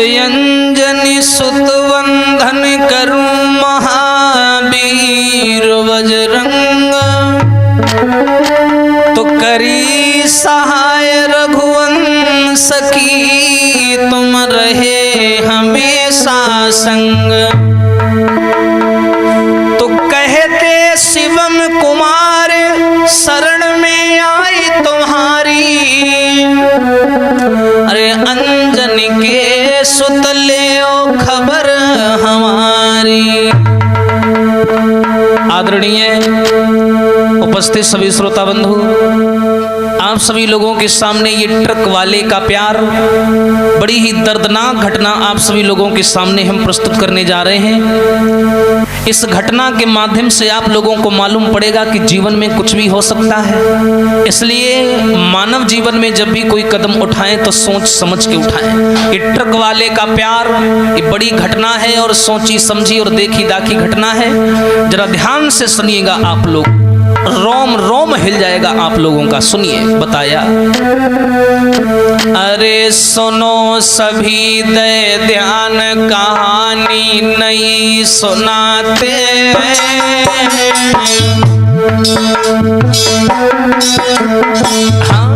अंजनी सुत वंदन करूं महावीर बजरंग, तो करी सहाय रघुवंश की, तुम रहे हमेशा संग। तो कहते शिवम कुमार शरण में आई तुम्हारी, अरे अंजनी के सुत ले ओ खबर हमारी। आदरणीय उपस्थित सभी श्रोता बंधु, आप सभी लोगों के सामने ये ट्रक वाले का प्यार, बड़ी ही दर्दनाक घटना आप सभी लोगों के सामने हम प्रस्तुत करने जा रहे हैं। इस घटना के माध्यम से आप लोगों को मालूम पड़ेगा कि जीवन में कुछ भी हो सकता है। इसलिए मानव जीवन में जब भी कोई कदम उठाएं तो सोच समझ के उठाएं। ये ट्रक वाले का प्यार, ये बड़ी घटना है और सोची समझी और देखी दाखी घटना है। जरा ध्यान से सुनिएगा, आप लोग रोम रोम हिल जाएगा आप लोगों का। सुनिए, बताया। अरे सुनो सभी दे ध्यान, कहानी नहीं सुनाते। हाँ,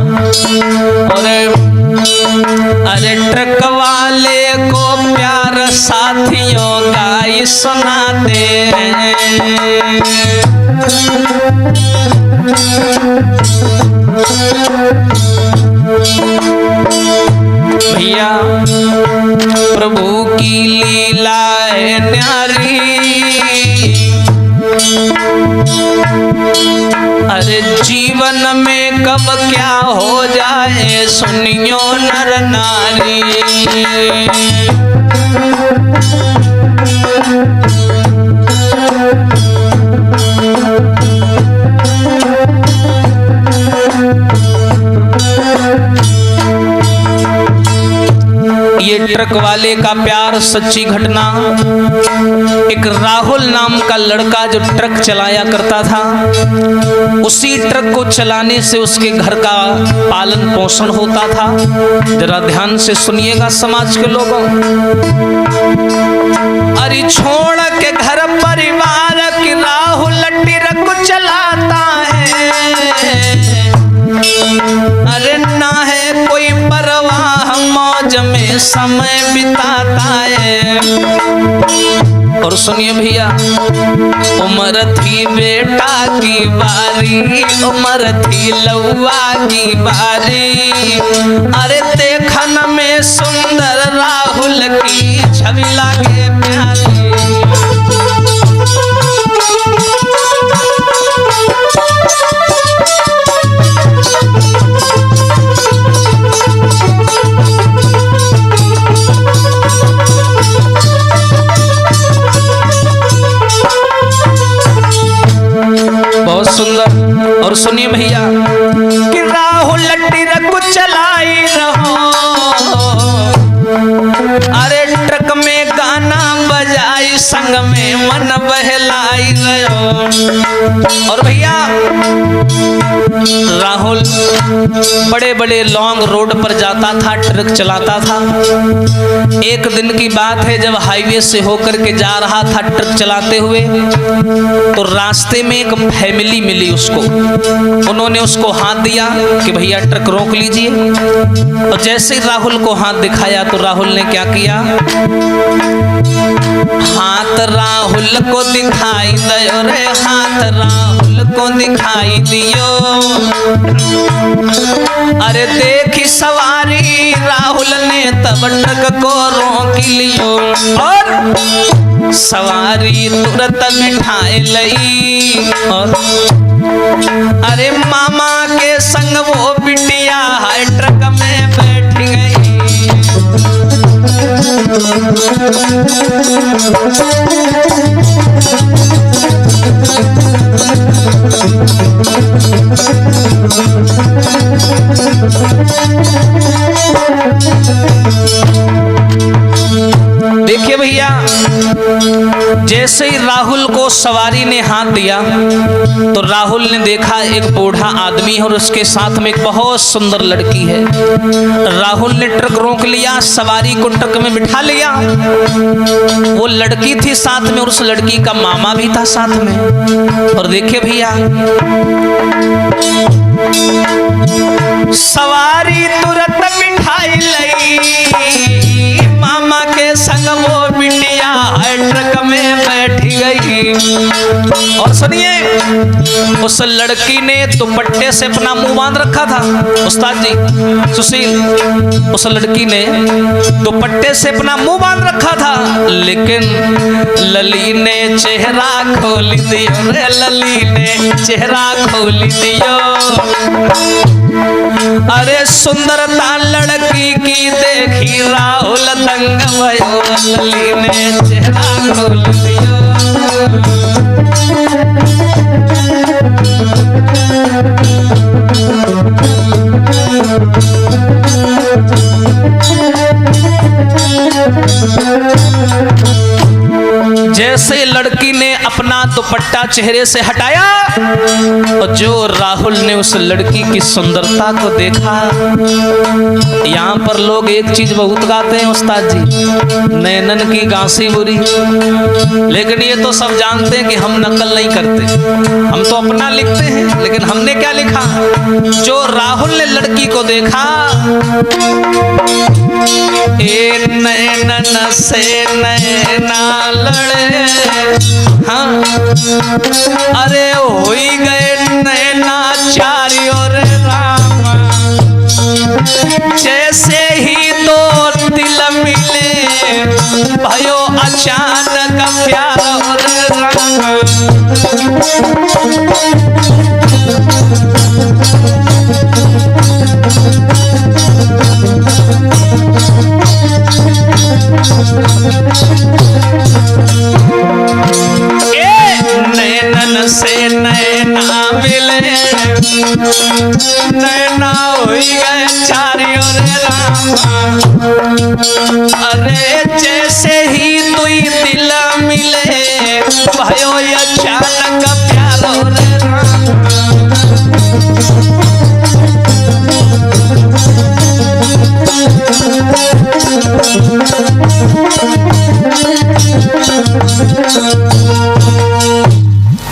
अरे ट्रक वाले को प्यार साथियों गाई सुनाते हैं। भैया प्रभु की लीला है न्यारी, अरे जीवन में कब क्या हो जाए सुनियो नर नारी। ये ट्रक वाले का प्यार सच्ची घटना। एक राहुल नाम का लड़का जो ट्रक चलाया करता था, उसी ट्रक को चलाने से उसके घर का पालन पोषण होता था। जरा ध्यान से सुनिएगा समाज के लोगों। अरे छोड़ के घर परिवार की राहुल ट्रक चलाता है, अरे ना है कोई परवाह, मौज में समय बिताता है। और सुनिए भैया, उम्र थी बेटा की बारी, उम्र थी लौआ की बारी, अरे देखन में सुंदर राहुल की छवि लागे प्यारी। बहुत सुंदर। और सुनिए भैया कि राहुल ट्रक चलाई रहो, अरे ट्रक में गाना बजाई, संग में मन बहलाई रहो। और भैया राहुल बड़े बड़े लॉन्ग रोड पर जाता था, ट्रक चलाता था। एक दिन की बात है, जब हाईवे से होकर के जा रहा था ट्रक चलाते हुए, तो रास्ते में एक फैमिली मिली उसको। उन्होंने उसको हाथ दिया कि भैया ट्रक रोक लीजिए। और जैसे राहुल को हाथ दिखाया तो राहुल ने क्या किया, हाथ राहुल को दिखाई दियो रे, हाथ राहुल को दिखाई दियो। अरे देखी सवारी राहुल ने तब ट्रक को रोक लियो, और सवारी तुरंत मिठाई लई। और अरे मामा के संग वो बिटिया है ट्रक में बैठ गई। देखिए भैया, जैसे ही राहुल को सवारी ने हाथ दिया तो राहुल ने देखा एक बूढ़ा आदमी है और उसके साथ में एक बहुत सुंदर लड़की है। राहुल ने ट्रक रोक लिया, सवारी को ट्रक में बिठा लिया। वो लड़की थी साथ में और उस लड़की का मामा भी था साथ में। और देखिए भैया, सवारी तुरंत बिठाई लई, मामा के संग वो बिटिया ट्रक में बैठ गई। और सुनिए, उस लड़की ने दुपट्टे से अपना मुंह बांध रखा था। उस्ताद जी सुशील, उस लड़की ने दुपट्टे से अपना मुंह बांध रखा था, लेकिन लली ने चेहरा खोल दियो रे, लली ने चेहरा खोल दियो। अरे सुंदरता लड़की की देखी राहुल दंग भयो, लली ने चेहरा खोल दियो। जैसे लड़की ने अपना दुपट्टा चेहरे से हटाया और जो राहुल ने उस लड़की की सुंदरता को देखा। यहाँ पर लोग एक चीज बहुत गाते हैं उस्ताद जी, नैनन की गांसी बुरी, लेकिन ये तो सब जानते हैं कि हम नकल नहीं करते, हम तो अपना लिखते हैं। लेकिन हमने क्या लिखा? जो राहुल ने लड़की को देखा, ए नैनन से नैना लड़े, हाँ अरे हो ही गए नैना चारियों रे रामा, जैसे ही दो दिल मिले भयो अचानक प्यार रे रामा। नैनन से नैना मिले, नैना हो गए चारियों रे रामा, अरे जैसे ही दुई दिल मिले भयो अचानक प्यारो रे रामा।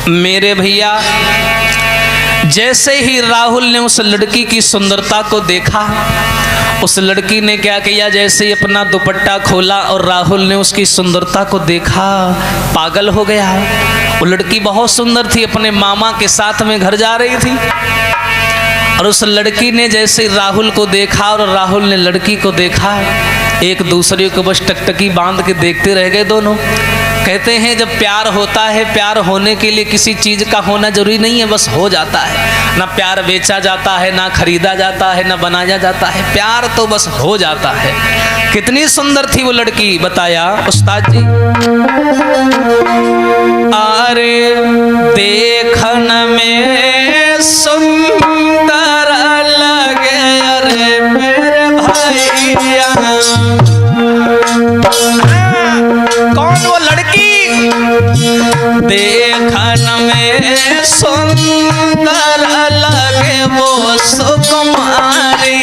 मेरे भैया, जैसे ही राहुल ने उस लड़की की सुंदरता को देखा, उस लड़की ने क्या किया, जैसे ही अपना दुपट्टा खोला और राहुल ने उसकी सुंदरता को देखा, पागल हो गया। वो लड़की बहुत सुंदर थी, अपने मामा के साथ में घर जा रही थी। और उस लड़की ने जैसे राहुल को देखा और राहुल ने लड़की को देखा, एक दूसरे को बस टकटकी बांध के देखते रह गए दोनों। कहते हैं जब प्यार होता है, प्यार होने के लिए किसी चीज का होना जरूरी नहीं है, बस हो जाता है। ना प्यार बेचा जाता है, ना खरीदा जाता है, ना बनाया जाता है, प्यार तो बस हो जाता है। कितनी सुंदर थी वो लड़की, बताया उस्ताद जी। अरे देखन में सुंदर लगे, अरे मेरे भैया। कौन वो लड़की? देखन में सुंदर लगे वो सुकुमारी,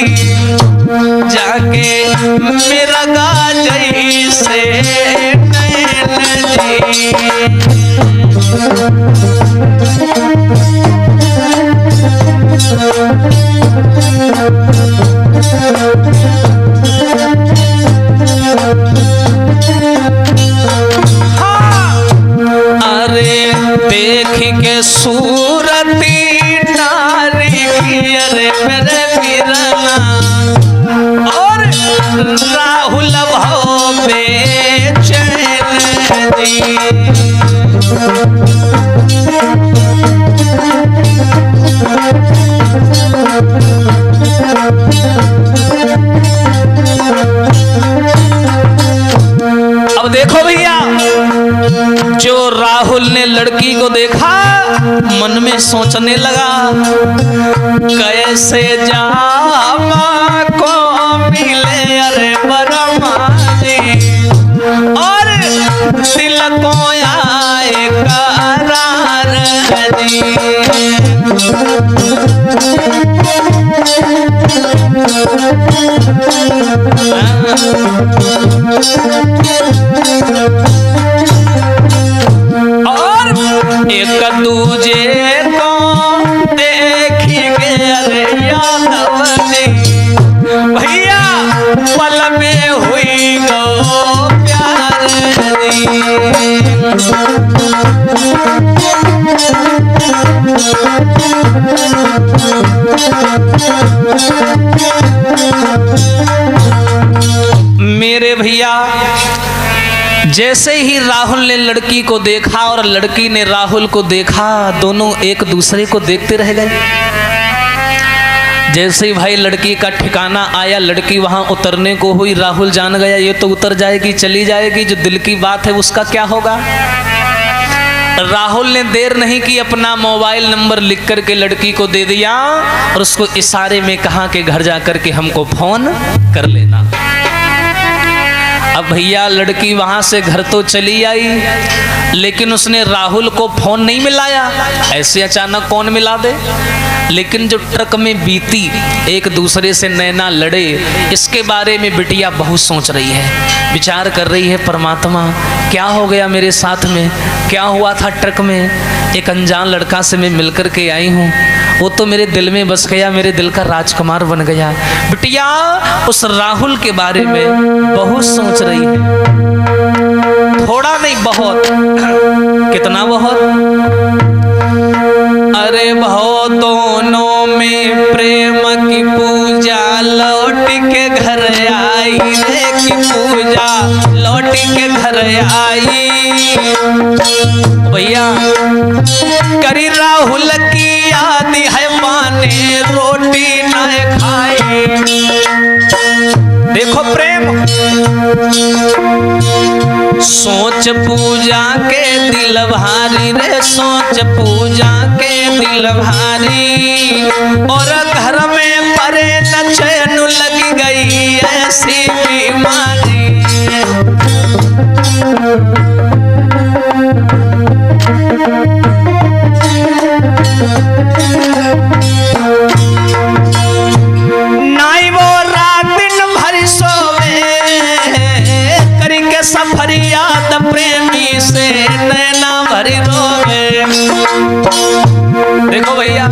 जाके मेरा गाजई से नैन जी। अरे देख के सूरती नारी की, अरे मेरे वीरना, और राहुल भाव बेचैन जी। अब देखो भैया, जो राहुल ने लड़की को देखा, मन में सोचने लगा कैसे जामा को मिले, अरे बरमा जी, और दिल को आए और एक दूजे को देखी अरे यादवनी भैया पल में हुई गो प्यार मेरे भैया। जैसे ही राहुल ने लड़की को देखा और लड़की ने राहुल को देखा, दोनों एक दूसरे को देखते रह गए। जैसे ही भाई लड़की का ठिकाना आया, लड़की वहां उतरने को हुई, राहुल जान गया ये तो उतर जाएगी, चली जाएगी, जो दिल की बात है उसका क्या होगा। राहुल ने देर नहीं की, अपना मोबाइल नंबर लिख करके लड़की को दे दिया और उसको इशारे में कहा कि घर जाकर के हमको फोन कर लेना। अब भैया लड़की वहां से घर तो चली आई, लेकिन उसने राहुल को फोन नहीं मिलाया। ऐसे अचानक कौन मिला दे। लेकिन जो ट्रक में बीती, एक दूसरे से नैना लड़े, इसके बारे में बिटिया बहुत सोच रही है, विचार कर रही है, परमात्मा क्या हो गया मेरे साथ में, क्या हुआ था ट्रक में। एक अनजान लड़का से मैं मिलकर के आई हूँ, वो तो मेरे दिल में बस गया, मेरे दिल का राजकुमार बन गया। बिटिया उस राहुल के बारे में बहुत सोच रही है, थोड़ा नहीं बहुत। कितना बहुत? अरे बहुत, दोनों में प्रेम की पूजा लौट के घर आई रे, की पूजा लौट के घर आई। भैया करी राहुल की याद है, माने रोटी न खाई। देखो प्रेम, सोच पूजा के दिल भारी रे, सोच पूजा के दिल भारी। और घर में परे न चैन लग गई ऐसी बीमारी। नाई वो रात दिन भर सोवे, करके सफर याद प्रेमी से नैना भरी रोवे। देखो भैया,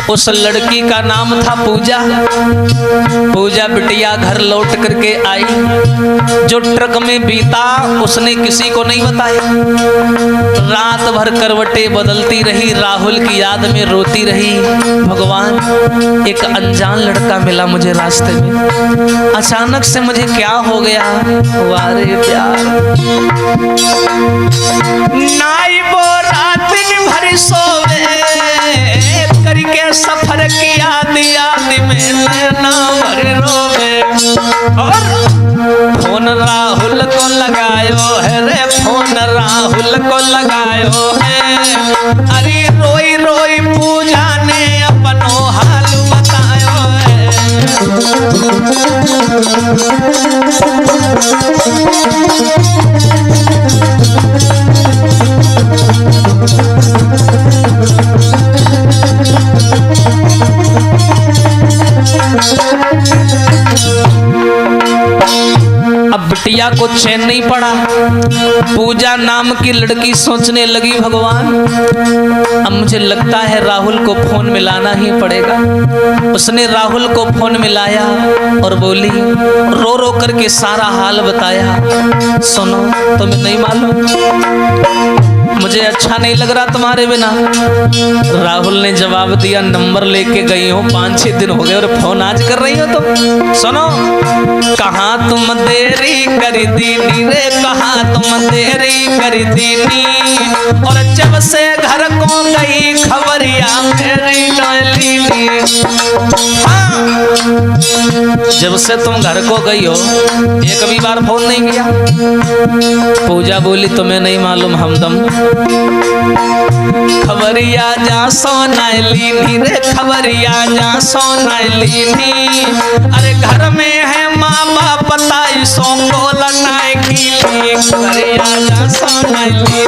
उस लड़की का नाम था पूजा। पूजा बिटिया घर लौट करके आई, जो ट्रक में बीता उसने किसी को नहीं बताया। रात भर करवटें बदलती रही, राहुल की याद में रोती रही। भगवान, एक अनजान लड़का मिला मुझे रास्ते में, अचानक से मुझे क्या हो गया। वारे प्यार, नाई वो रात दिन भर सोवे, करके सफर की याद में नैना भर रोवे। और फोन राहुल को लगायो है रे, फोन राहुल को लगायो है। अरे रोई रोई पूजा ने अपनो हाल बतायो है। अब बिटिया को चैन नहीं पड़ा। पूजा नाम की लड़की सोचने लगी, भगवान अब मुझे लगता है राहुल को फोन मिलाना ही पड़ेगा। उसने राहुल को फोन मिलाया और बोली, रो रो करके सारा हाल बताया। सुनो, तुम्हें नहीं मालूम, मुझे अच्छा नहीं लग रहा तुम्हारे बिना। राहुल ने जवाब दिया, नंबर लेके गई हो, 5-6 दिन हो गए और फोन आज कर रही हो तुम। सुनो, कहाँ तुम देरी कर दीनी रे, कहाँ तुम देरी कर दीनी। और जब से घर को गई खबरिया मेरी डोलीनी। हाँ, जब से तुम घर को गई हो एक भी बार फोन नहीं किया। पूजा बोली, तुम्हें नहीं मालूम हमदम, खबरिया जा सोनालीनी रे, खबरिया जा सोनालीनी। अरे घर में है माँ बाबा बताई सो बोलनाए खिली करे आजा सोनली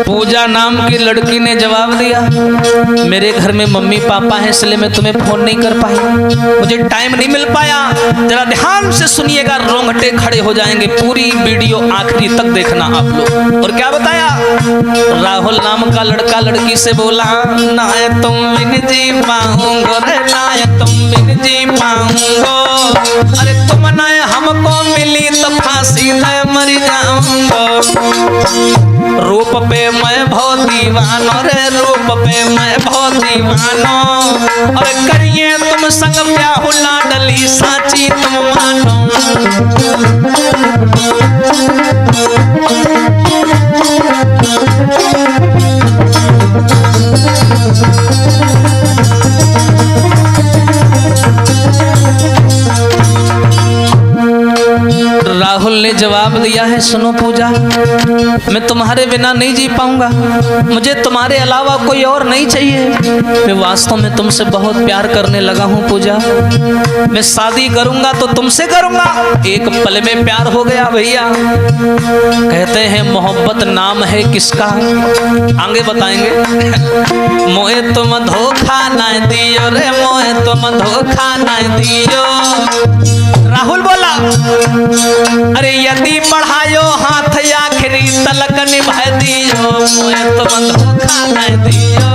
पूजा नाम की लड़की ने जवाब दिया, मेरे घर में मम्मी पापा हैं इसलिए मैं तुम्हें फोन नहीं कर पाई, मुझे टाइम नहीं मिल पाया। जरा ध्यान से सुनिएगा, रोंगटे खड़े हो जाएंगे, पूरी वीडियो आखिरी तक देखना आप लोग। और क्या बताया, राहुल नाम का लड़का लड़की से बोला, ना तुम बिन जी पाऊंगो रे, ना तुम बिन जी पाऊंगो, अरे तुम ना हमको मिली तो फांसी दे मर जाऊंगो। रूप पे मैं बहुत दीवानो रे, रूप पे मैं बहुत दीवानो, और करिए तुम संग ब्याह लाडली साची तुम मानो। राहुल ने जवाब दिया है, सुनो पूजा, मैं तुम्हारे बिना नहीं जी पाऊंगा, मुझे तुम्हारे अलावा कोई और नहीं चाहिए, मैं वास्तव में तुमसे बहुत प्यार करने लगा हूं पूजा, मैं शादी करूंगा तो तुमसे करूंगा। एक पल में प्यार हो गया भैया। कहते हैं मोहब्बत नाम है किसका, आगे बताएंगे। मोहे तुम धोखा ना दियो रे, मोहे तुम धोखा ना दियो। राहुल बोला, अरे यदि बढ़ायो हाथ आखिरी तलक निभा दियो, मोहे तुम धोखा न दियो।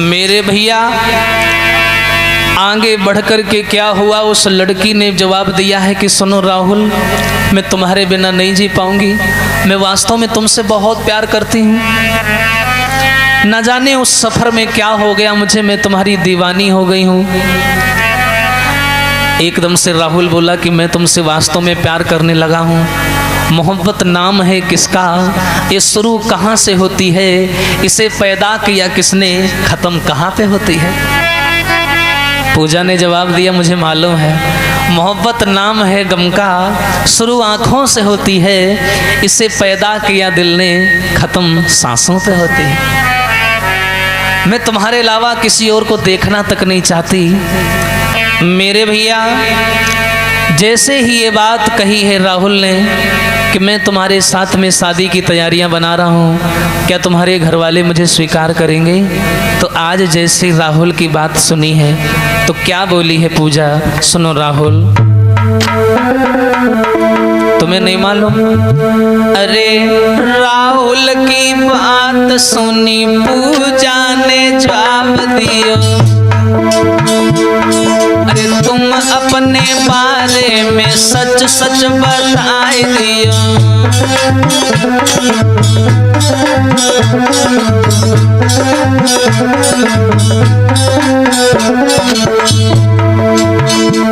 मेरे भैया आगे बढ़कर के क्या हुआ, उस लड़की ने जवाब दिया है कि सुनो राहुल, मैं तुम्हारे बिना नहीं जी पाऊंगी, मैं वास्तव में तुमसे बहुत प्यार करती हूँ, न जाने उस सफर में क्या हो गया मुझे, मैं तुम्हारी दीवानी हो गई हूँ। एकदम से राहुल बोला कि मैं तुमसे वास्तव में प्यार करने लगा हूँ। मोहब्बत नाम है किसका, ये शुरू कहाँ से होती है, इसे पैदा किया किसने, खत्म कहाँ पे होती है। पूजा ने जवाब दिया, मुझे मालूम है, मोहब्बत नाम है गम का, शुरू आँखों से होती है, इसे पैदा किया दिल ने, खत्म सांसों पे होती है। मैं तुम्हारे अलावा किसी और को देखना तक नहीं चाहती। मेरे भैया जैसे ही ये बात कही है राहुल ने कि मैं तुम्हारे साथ में शादी की तैयारियां बना रहा हूँ, क्या तुम्हारे घर वाले मुझे स्वीकार करेंगे, तो आज जैसे राहुल की बात सुनी है तो क्या बोली है पूजा, सुनो राहुल। तुम्हें नहीं मालूम, अरे राहुल की बात सुनी पूजा ने जवाब दियो, अरे तुम अपने बारे में सच सच बताए दियो।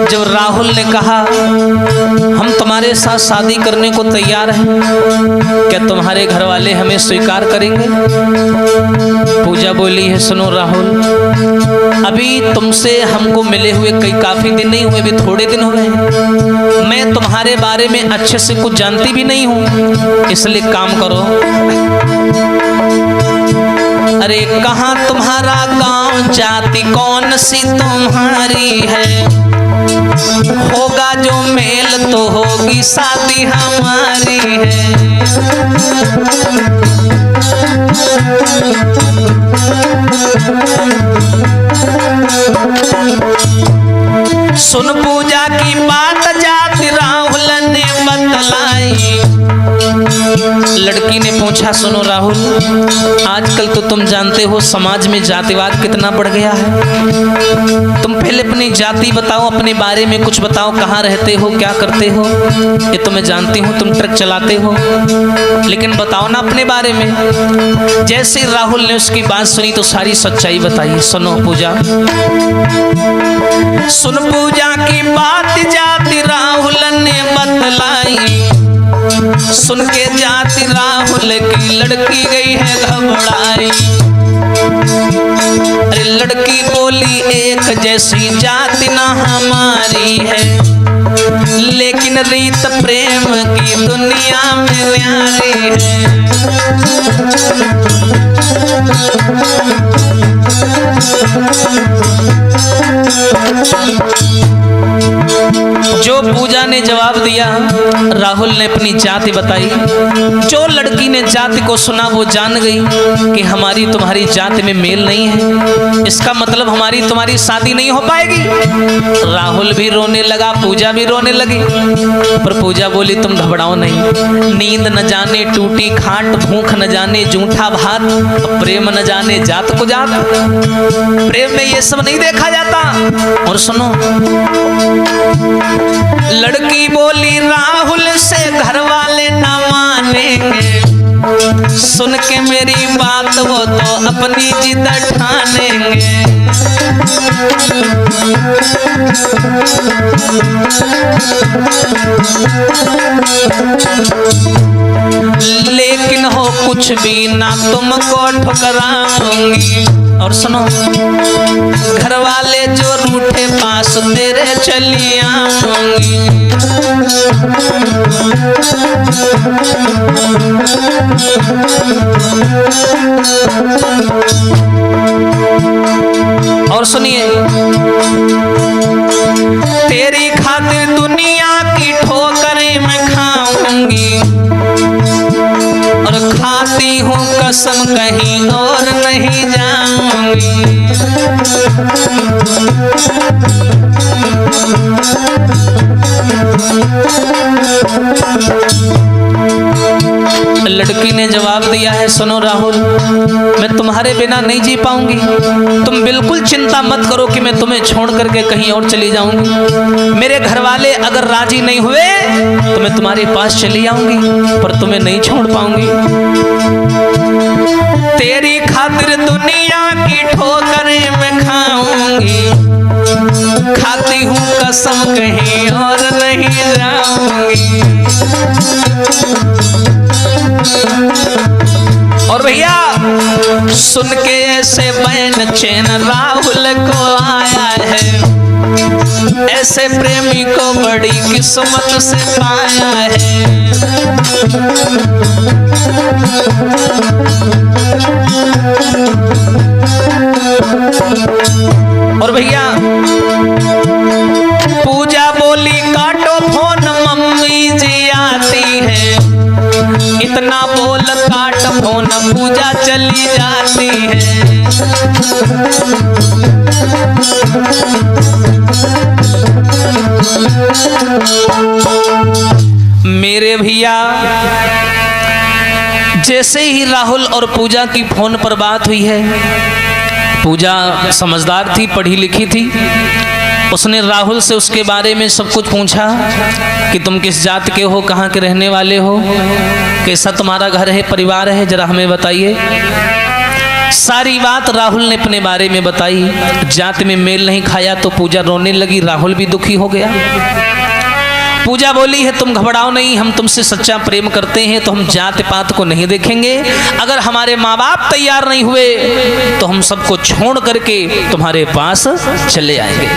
जब राहुल ने कहा हम तुम्हारे साथ शादी करने को तैयार हैं, क्या तुम्हारे घर वाले हमें स्वीकार करेंगे? पूजा बोली है, सुनो राहुल, अभी तुमसे हमको मिले हुए काफी दिन नहीं हुए, भी थोड़े दिन हो गए, मैं तुम्हारे बारे में अच्छे से कुछ जानती भी नहीं हूँ, इसलिए काम करो, अरे कहाँ तुम्हारा गांव, जाति कौन सी तुम्हारी है, होगा जो मेल तो होगी शादी हमारी है। सुन पूजा की बात जाति राहुल ने बतलाई। लड़की ने पूछा, सुनो राहुल, आजकल तो तुम जानते हो समाज में जातिवाद कितना बढ़ गया है, तुम पहले अपनी जाति बताओ, अपने बारे में कुछ बताओ, कहाँ रहते हो, क्या करते हो, ये तो मैं जानती हूँ तुम ट्रक चलाते हो, लेकिन बताओ ना अपने बारे में। जैसे राहुल ने उसकी बात सुनी तो सारी सच्चाई बताई। सुनो पूजा, सुन पूजा की बात जाति राहुल ने बतलाई, सुन के जाति राहुल की लड़की गई है घबराई। अरे लड़की बोली एक जैसी जाति ना हमारी है, लेकिन रीत प्रेम की दुनिया में न्यारी है। जो पूजा ने जवाब दिया, राहुल ने अपनी जाति बताई। जो लड़की ने जाति को सुना वो जान गई कि हमारी तुम्हारी जाति में मेल नहीं है, इसका मतलब हमारी तुम्हारी शादी नहीं हो पाएगी। राहुल भी रोने लगा, पूजा भी रोने लगी। पर पूजा बोली तुम घबराओ नहीं, नींद न जाने टूटी खाट, भूख न जाने जूठा भात, प्रेम न जाने जात को जात। प्रेम में ये सब नहीं देखा जाता। और सुनो, लड़की बोली राहुल से घर वाले न मानेंगे, सुन के मेरी बात वो तो अपनी जिद ठानेंगे। लेकिन हो कुछ भी ना तुमको ठुकराऊंगी। और सुनो, घर वाले जो रूठे पास तेरे चली आऊंगी। और सुनिए, तेरी खातिर दुनिया की ठोकरें मैं खाऊंगी, और खाती हूँ कसम कहीं और नहीं जाऊंगी। लड़की ने जवाब दिया है, सुनो राहुल, मैं तुम्हारे बिना नहीं जी पाऊंगी। तुम बिल्कुल चिंता मत करो कि मैं तुम्हें छोड़ करके कहीं और चली जाऊंगी। मेरे घर वाले अगर राजी नहीं हुए तो मैं तुम्हारे पास चली आऊंगी, पर तुम्हें नहीं छोड़ पाऊंगी। तेरी खातिर दुनिया की ठोकरें मैं खाऊंगी, खाती हूँ कसम कहीं और नहीं जाऊंगी। और भैया सुन के ऐसे बैन चैन राहुल को आया है, ऐसे प्रेमी को बड़ी किस्मत से पाया है। और भैया पूजा बोली काटो फोन, मम्मी जी आती है। इतना बोल काट फोन, पूजा चली जाती है। मेरे भैया जैसे ही राहुल और पूजा की फोन पर बात हुई है, पूजा समझदार थी, पढ़ी लिखी थी। उसने राहुल से उसके बारे में सब कुछ पूछा कि तुम किस जात के हो, कहाँ के रहने वाले हो, कैसा तुम्हारा घर है, परिवार है, जरा हमें बताइए। सारी बात राहुल ने अपने बारे में बताई। जात में मेल नहीं खाया तो पूजा रोने लगी, राहुल भी दुखी हो गया। पूजा बोली है तुम घबराओ नहीं, हम तुमसे सच्चा प्रेम करते हैं तो हम जात पात को नहीं देखेंगे। अगर हमारे माँ बाप तैयार नहीं हुए तो हम सबको छोड़ करके तुम्हारे पास चले आएंगे।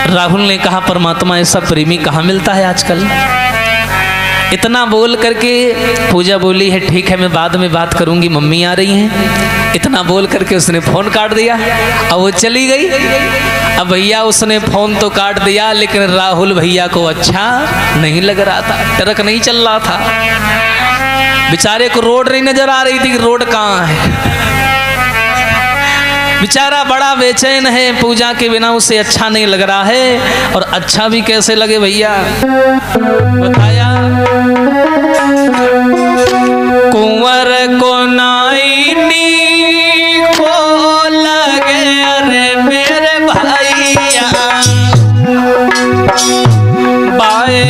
राहुल ने कहा परमात्मा ऐसा प्रेमी कहाँ मिलता है आजकल। इतना बोल करके पूजा बोली है ठीक है मैं बाद में बात करूंगी, मम्मी आ रही हैं। इतना बोल करके उसने फोन काट दिया। अब वो चली गई। अब भैया उसने फोन तो काट दिया, लेकिन राहुल भैया को अच्छा नहीं लग रहा था, ट्रक नहीं चल रहा था। बेचारे को रोड नहीं नजर आ रही थी कि रोड कहाँ है। बेचारा बड़ा बेचैन है, पूजा के बिना उसे अच्छा नहीं लग रहा है। और अच्छा भी कैसे लगे भैया, बताया कुंवर को नाइनी को लगे, अरे मेरे भैया बाए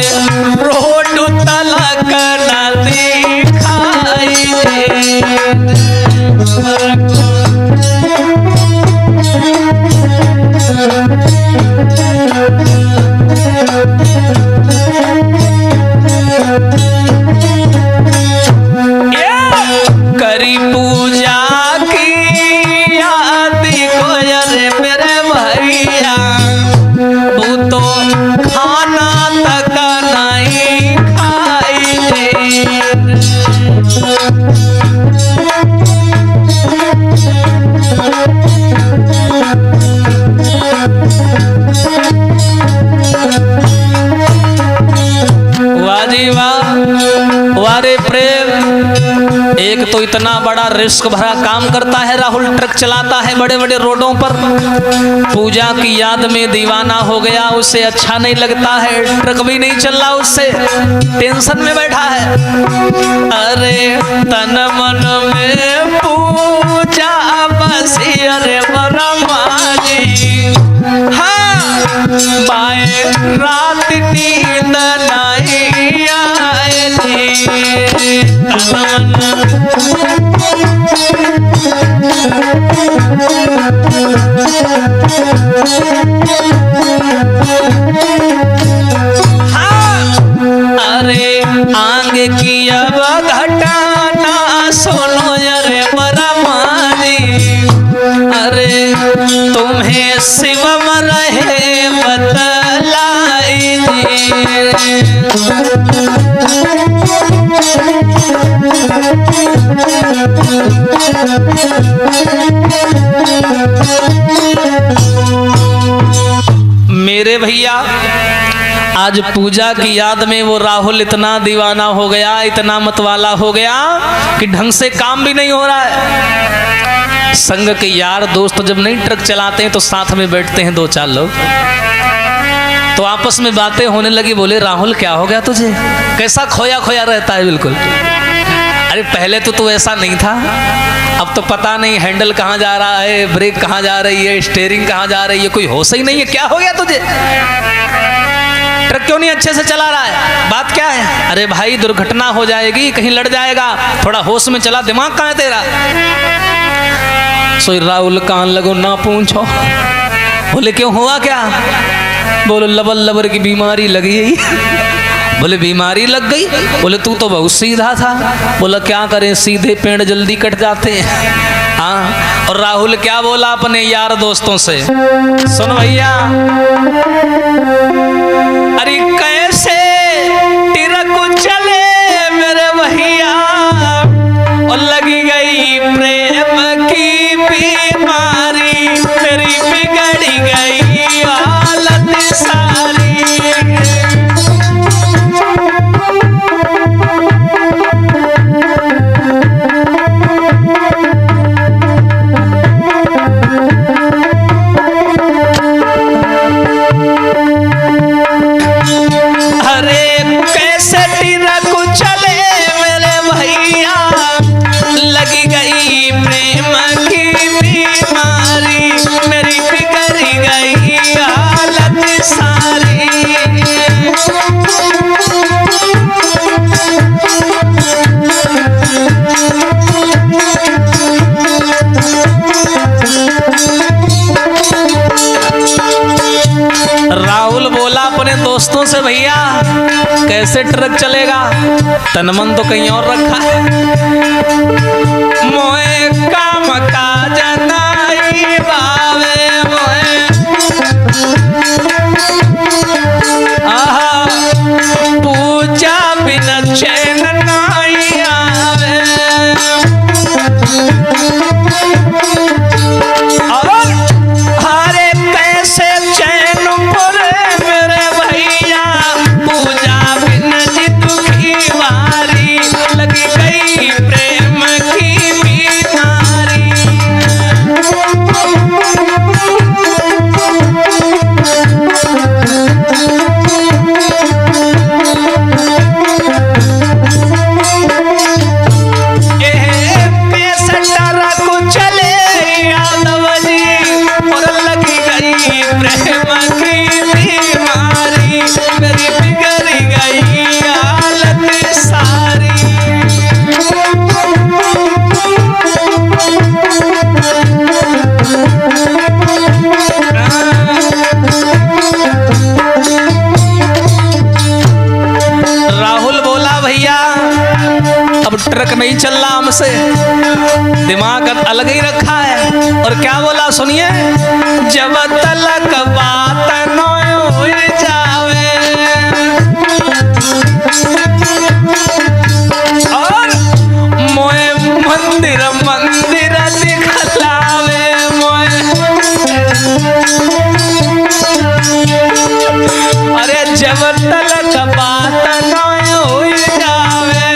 रोड तलक न दिखाई दे। एक तो इतना बड़ा रिस्क भरा काम करता है राहुल, ट्रक चलाता है बड़े बड़े रोडों पर, पूजा की याद में दीवाना हो गया, उसे अच्छा नहीं लगता है, ट्रक भी नहीं चल रहा, उससे टेंशन में बैठा है। अरे तन मन में पूजा बसी, अरे बरमाजी हाँ बाए रात नींद नहीं आएगी। हाँ अरे आंग की अब घटाना सुनो अरे बरमाजी, अरे तुम्हें शिवम रहे बतलाई मेरे भैया। आज पूजा की याद में वो राहुल इतना दीवाना हो गया, इतना मतवाला हो गया कि ढंग से काम भी नहीं हो रहा है। संग के यार दोस्त जब नहीं ट्रक चलाते हैं तो साथ में बैठते हैं दो चार लोग, तो आपस में बातें होने लगी। बोले राहुल क्या हो गया तुझे, कैसा खोया खोया रहता है बिल्कुल। अरे पहले तो तू ऐसा नहीं था, अब तो पता नहीं हैंडल कहाँ जा रहा है, ब्रेक कहाँ जा रही है, स्टीयरिंग कहाँ जा रही है, कोई होश ही नहीं है। क्या हो गया तुझे, ट्रक क्यों नहीं अच्छे से चला रहा है, बात क्या है? अरे भाई दुर्घटना हो जाएगी, कहीं लड़ जाएगा, थोड़ा होश में चला, दिमाग कहाँ है तेरा? सोई राहुल कान लगो ना पूछो। बोले क्यों हुआ क्या? बोलो लबर लबर की बीमारी लगी। बोले बीमारी लग गई? बोले तू तो बहुत सीधा था। बोला क्या करें, सीधे पेड़ जल्दी कट जाते हैं। हाँ और राहुल क्या बोला अपने यार दोस्तों से, सुन भैया। अरे कैसे तिरक चले मेरे भैया, और लगी गई प्रेम की बीमारी, मेरी बिगड़ी गई हालत सारी। राहुल बोला अपने दोस्तों से, भैया कैसे ट्रक चलेगा, तन मन तो कहीं और रखा है। मोए काम काज नाई बावे, मोए आहा पूजा बिना चैन नाई आवे। और हरे कैसे चैन पुरे मेरे भैया, पूजा बिना जी दुखी वारी, लगी गई प्रेम की बीमारी। ट्रक नहीं चल रहा हमसे, दिमाग अलग ही रखा है। और क्या बोला सुनिए, जब तलक बात न हो जावे, और मोए मंदिर मंदिर दिखलावे, मोए अरे जब तलक बात न हो जावे,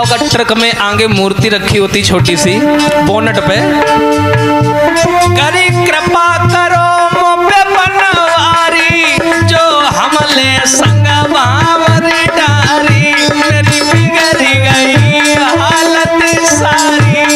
का ट्रक में आगे मूर्ति रखी होती छोटी सी बोनट पे। करी कृपा करो मोपे बनवारी, जो हमले संग बावरी डारी, मेरी बिगड़ गई हालत सारी।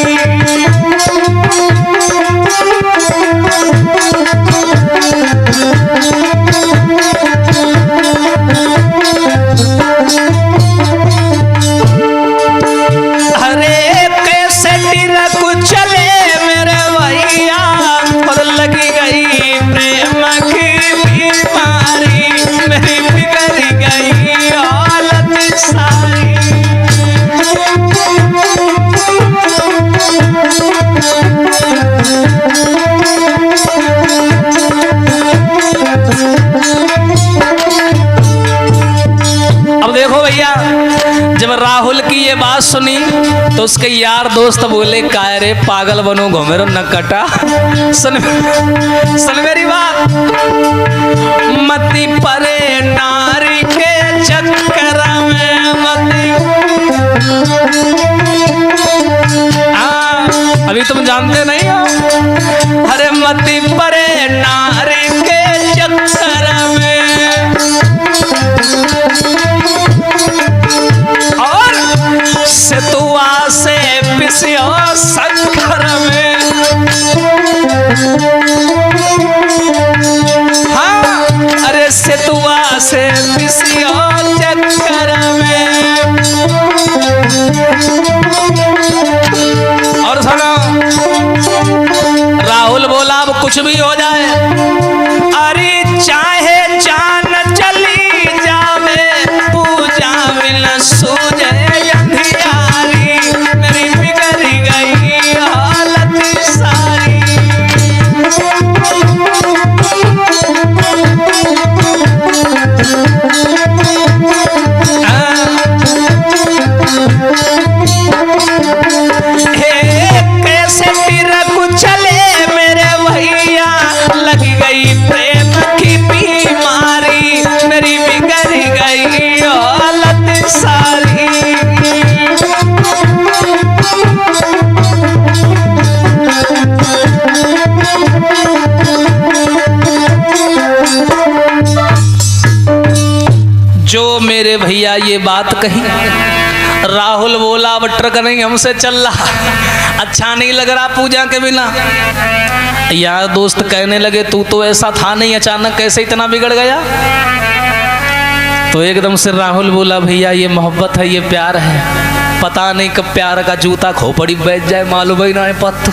जब राहुल की ये बात सुनी तो उसके यार दोस्त बोले, काय रे पागल बनो घूमेरो न कटा। सुन मेरी बात, मती परे नारी के चक्कर में मती। अभी तुम जानते नहीं हो। अरे मती परे नारी के चक्कर में, सेतुआ से पिसियो शंकर में। हाँ, अरे सेतुआ से पिसियो चक्कर में। और सुनो, राहुल बोला अब कुछ भी हो जाए, अरे चाहे जान चली जावे, पूजा मिल सूझे अंधियारी, मेरी बिगड़ गई हालत सारी। कैसे तिरक चले मेरे भैया, लग गई प्रेम की बीमारी, मेरी बिगड़ गई हालत सारी। जो मेरे भैया ये बात कही, राहुल बोला अब ट्रक नहीं हमसे चल रहा, अच्छा नहीं लग रहा पूजा के बिना। यार दोस्त कहने लगे तू तो ऐसा था नहीं, अचानक कैसे इतना बिगड़ गया। तो एकदम से राहुल बोला, भैया ये मोहब्बत है, ये प्यार है, पता नहीं कब प्यार का जूता खोपड़ी बैठ जाए, मालूम ही ना है पत।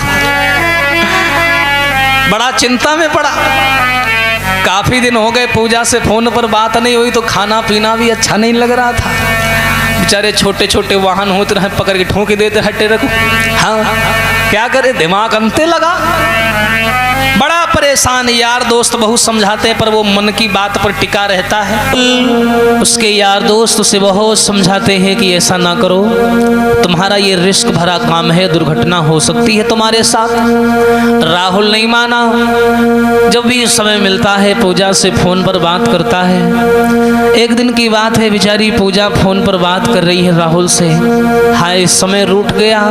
बड़ा चिंता में पड़ा, काफी दिन हो गए पूजा से फोन पर बात नहीं हुई, तो खाना पीना भी अच्छा नहीं लग रहा था। बेचारे छोटे छोटे वाहन होते रहे, पकड़ के ठोंके देते हटे रखो। हाँ क्या करे, दिमाग अंते लगा, बड़ा परेशान। यार दोस्त बहुत समझाते पर वो मन की बात पर टिका रहता है। उसके यार दोस्त उसे बहुत समझाते हैं कि ऐसा ना करो, तुम्हारा ये रिस्क भरा काम है, दुर्घटना हो सकती है तुम्हारे साथ। राहुल नहीं माना, जब भी समय मिलता है पूजा से फोन पर बात करता है। एक दिन की बात है, बेचारी पूजा फोन पर बात कर रही है राहुल से। हाय समय रूठ गया,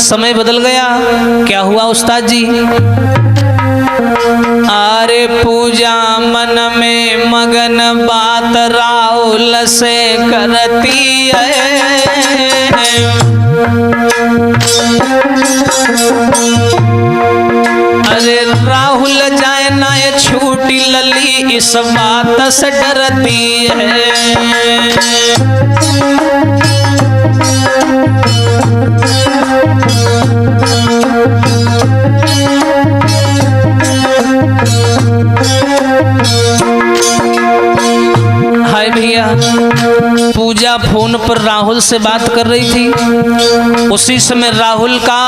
समय बदल गया। क्या हुआ उस्ताद जी? अरे पूजा मन में मगन बात राहुल से करती है। अरे राहुल जाए ना ये छूटी लली, इस बात से डरती है। हाय भैया, पूजा फोन पर राहुल से बात कर रही थी। उसी समय राहुल का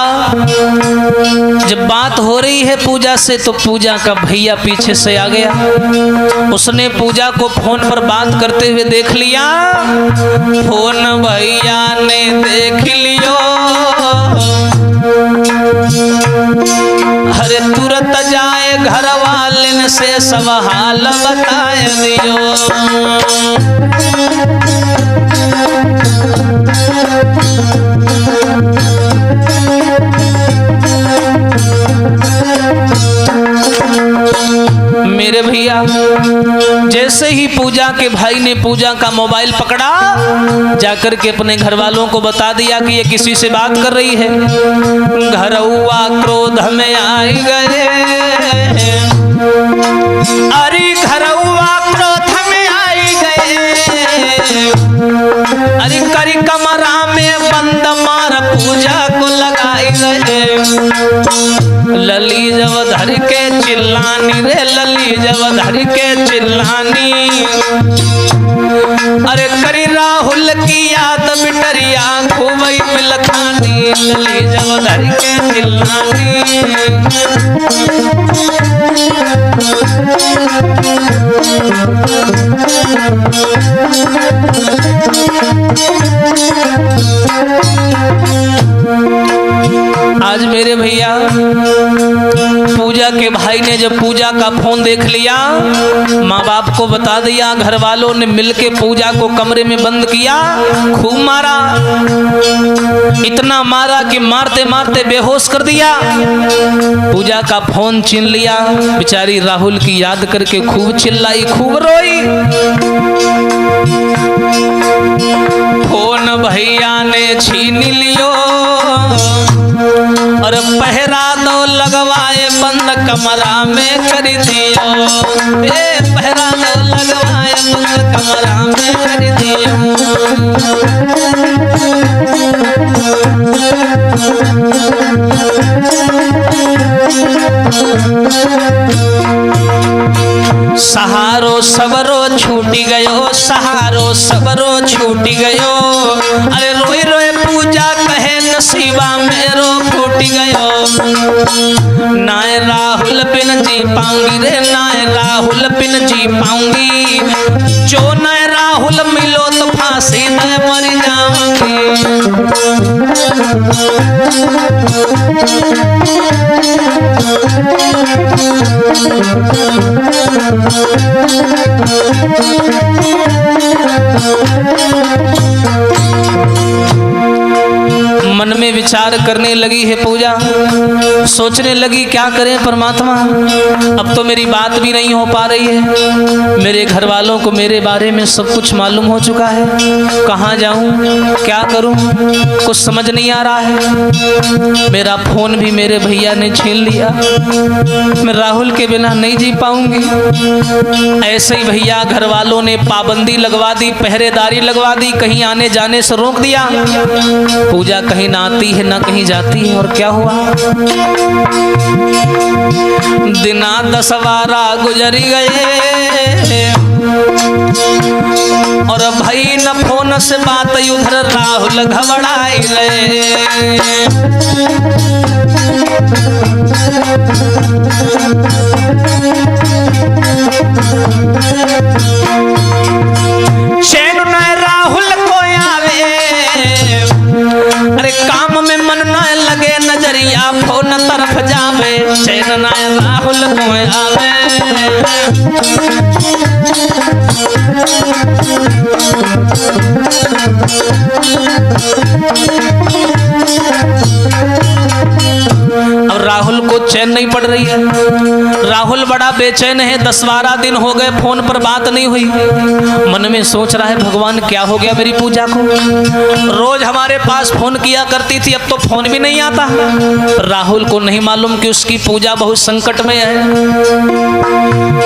जब बात हो रही है पूजा से, तो पूजा का भैया पीछे से आ गया। उसने पूजा को फोन पर बात करते हुए देख लिया। फोन भैया ने देख लियो, अरे तुरंत जाए घर वाले से सब हाल बताए दियो। पूजा के भाई ने पूजा का मोबाइल पकड़ा, जाकर के अपने घर वालों को बता दिया कि ये किसी से बात कर रही है। घरौआ क्रोध में आई गए, अरे घरौआ क्रोध में आई गए, अरे करी कमरा में बंद मार पूजा को लगाई गए। लली जब धर के चिल्लानी रे, लली जब धर के चिल्लानी, अरे करी राहुल की याद बिटरिया खूब मिलखानी, लली जब धर के चिल्लानी। आज मेरे भैया पूजा के भाई ने जब पूजा का फोन देख लिया, माँ बाप को बता दिया, घर वालों ने मिलके पूजा को कमरे में बंद किया, खूब मारा, इतना मारा कि मारते मारते बेहोश कर दिया। पूजा का फोन छीन लिया, बेचारी राहुल की याद करके खूब चिल्लाई, खूब रोई। फोन भैया ने छीन लियो और पहरा दो लगवाए बंद कमरा में कर दियो, पहरा दो लगवाए बंद कमरा में कर दियो। सहारो सबरो छूटी गयो, सहारो सबरो छूटी गयो, अरे रोई रोई पूजा कहे नसीबा मेरो फूट गयो। नाय राहुल बिन जी पाऊंगी रे, नाय राहुल बिन जी पाऊंगी, जो नाय राहुल मिलो तो फांसी दे मर जाऊंगी। मन में विचार करने लगी है पूजा, सोचने लगी क्या करें परमात्मा, अब तो मेरी बात भी नहीं हो पा रही है, मेरे घर वालों को मेरे बारे में सब कुछ मालूम हो चुका है, कहाँ जाऊं, क्या करूं, कुछ समझ नहीं आ रहा है। मेरा फोन भी मेरे भैया ने छीन लिया, मैं राहुल के बिना नहीं जी पाऊंगी। ऐसे ही भैया घर वालों ने पाबंदी लगवा दी, पहरेदारी लगवा दी, कहीं आने जाने से रोक दिया। पूजा कहीं ना आती है ना कहीं जाती है। और क्या हुआ, दिना 10-12 गुजर गए और भाई न फोन से बात, उधर राहुल घबराए गए। चैन न राहुल को आवे, अरे काम में मन न लगे, नजरिया फोन तरफ जावे, चैन न राहुल को आवे। अब राहुल को चैन नहीं पड़ रही है, राहुल बड़ा बेचैन है, 10-12 दिन हो गए फोन पर बात नहीं हुई। मन में सोच रहा है भगवान क्या हो गया मेरी पूजा को, रोज हमारे पास फोन किया करती थी, अब तो फोन भी नहीं आता। राहुल को नहीं मालूम कि उसकी पूजा बहुत संकट में है।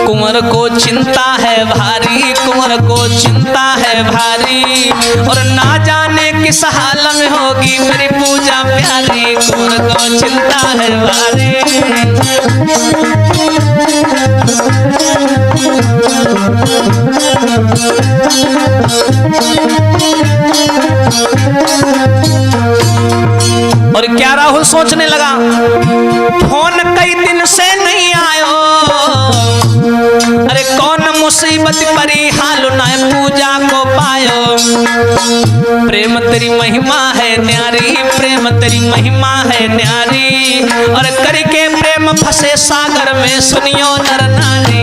कुंवर को चिंता है भारी, कुंवर को चिंता है भारी, और ना जाने किस हाल में होगी मेरी पूजा प्यारी। कुंवर को चिंता है भारी, और क्या राहुल सोचने लगा, फोन कई दिन से नहीं आयो, अरे कौन मुसीबत परी हाल ना पूजा को पायो। प्रेम तेरी महिमा है न्यारी, प्रेम तेरी महिमा है न्यारी, और करके प्रेम फंसे सागर में सुनियो नर नारी।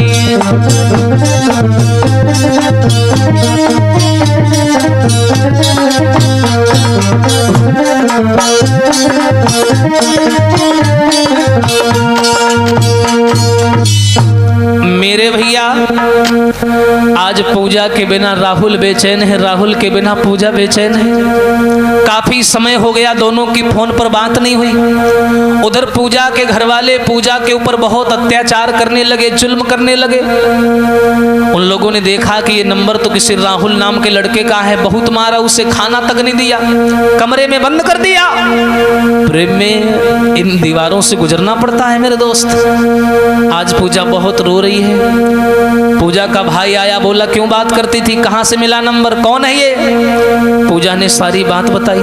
मेरे भैया आज पूजा के बिना राहुल बेचैन है, राहुल के बिना पूजा बेचैन है। काफी समय हो गया दोनों की फोन पर बात नहीं हुई। उधर पूजा के घर वाले पूजा के ऊपर बहुत अत्याचार करने लगे, जुल्म करने लगे। उन लोगों ने देखा कि ये नंबर तो किसी राहुल नाम के लड़के का है, बहुत मारा, उसे खाना तक नहीं दिया, कमरे में बंद कर दिया। प्रेम में इन दीवारों से गुजरना पड़ता है मेरे दोस्त। आज पूजा बहुत रो रही है। पूजा का भाई आया, बोला क्यों बात करती थी, कहां से मिला नंबर, कौन है ये? पूजा ने सारी बात बताई।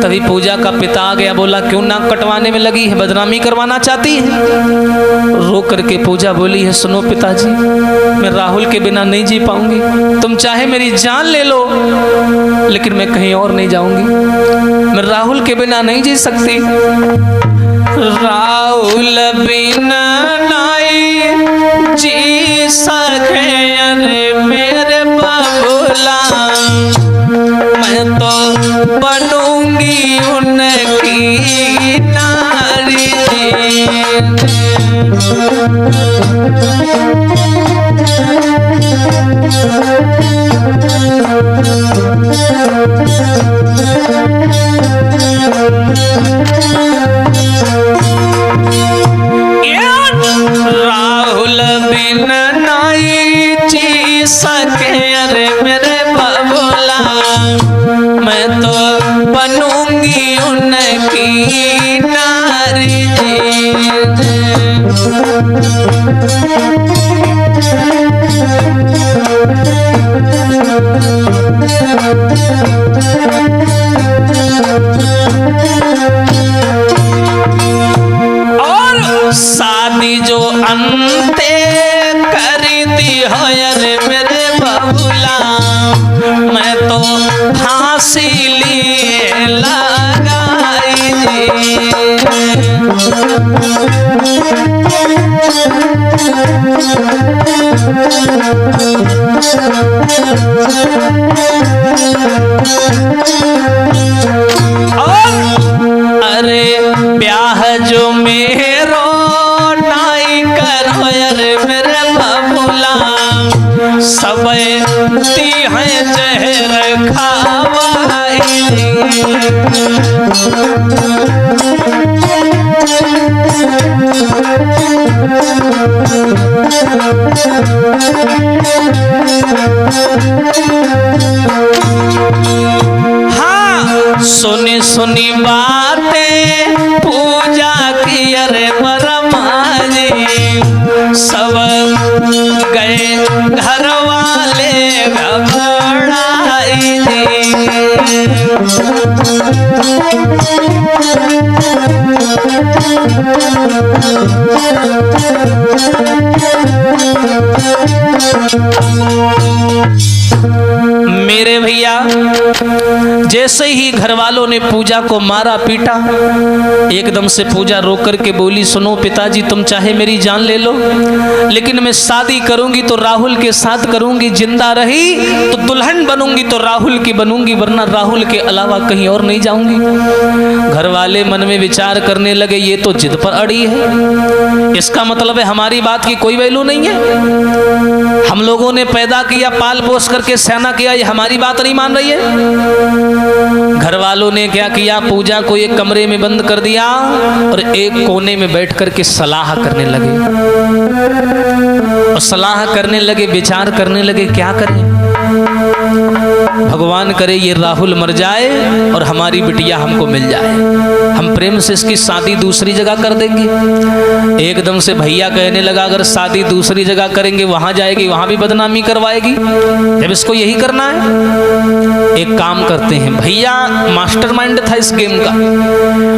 तभी पूजा का पिता आ गया, बोला क्यों नाक कटवाने में लगी है, बदनामी करवाना चाहती है? रो करके पूजा बोली है, सुनो पिताजी, मैं राहुल के बिना नहीं जी पाऊंगी, तुम चाहे मेरी जान ले लो लेकिन मैं कहीं और नहीं जाऊंगी, मैं राहुल के बिना नहीं जी सकती। राहुल बिना नहीं जी सके अरे मेरे बाबूला, मैं तो बनूंगी उनकी नारी। राहुल बिना नहीं जी सके अरे मेरे बाबूला, मैं तो बनूंगी उनकी नारी। और शादी जो अंते करी दी हो अरे मेरे बाबूला, मैं तो फांसी लिए लगाई अरे ब्याह जो मेरो नाई करो अरे मेरे बाबूला, सब दी है जहर खावाई। हाँ सुनी सुनी बातें पूजा की अरे बरमाजी, सब गए घर वाले घबराई मेरे भैया। जैसे ही घर वालों ने पूजा को मारा पीटा, एकदम से पूजा रो करके बोली, सुनो पिताजी, तुम चाहे मेरी जान ले लो लेकिन मैं शादी करूंगी तो राहुल के साथ करूंगी, जिंदा रही तो दुल्हन बनूंगी तो राहुल की बनूंगी, वरना राहुल के अलावा कहीं और नहीं जाऊंगी। घर वाले मन में विचार करने लगे, ये तो जिद पर अड़ी है, इसका मतलब है हमारी बात की कोई वैल्यू नहीं है, हम लोगों ने पैदा किया, पाल पोस करके सयाना किया, ये हमारी बात नहीं मान रही है। घर वालों ने क्या किया, पूजा को एक कमरे में बंद कर दिया और एक कोने में बैठ करके सलाह करने लगे। और सलाह करने लगे, विचार करने लगे, क्या करें, भगवान करे ये राहुल मर जाए और हमारी बिटिया हमको मिल जाए, हम प्रेम से इसकी शादी दूसरी जगह कर देंगे। एकदम से भैया कहने लगा, अगर शादी दूसरी जगह करेंगे वहां जाएगी, वहां भी बदनामी करवाएगी, जब इसको यही करना है एक काम करते हैं। भैया मास्टरमाइंड था इस गेम का,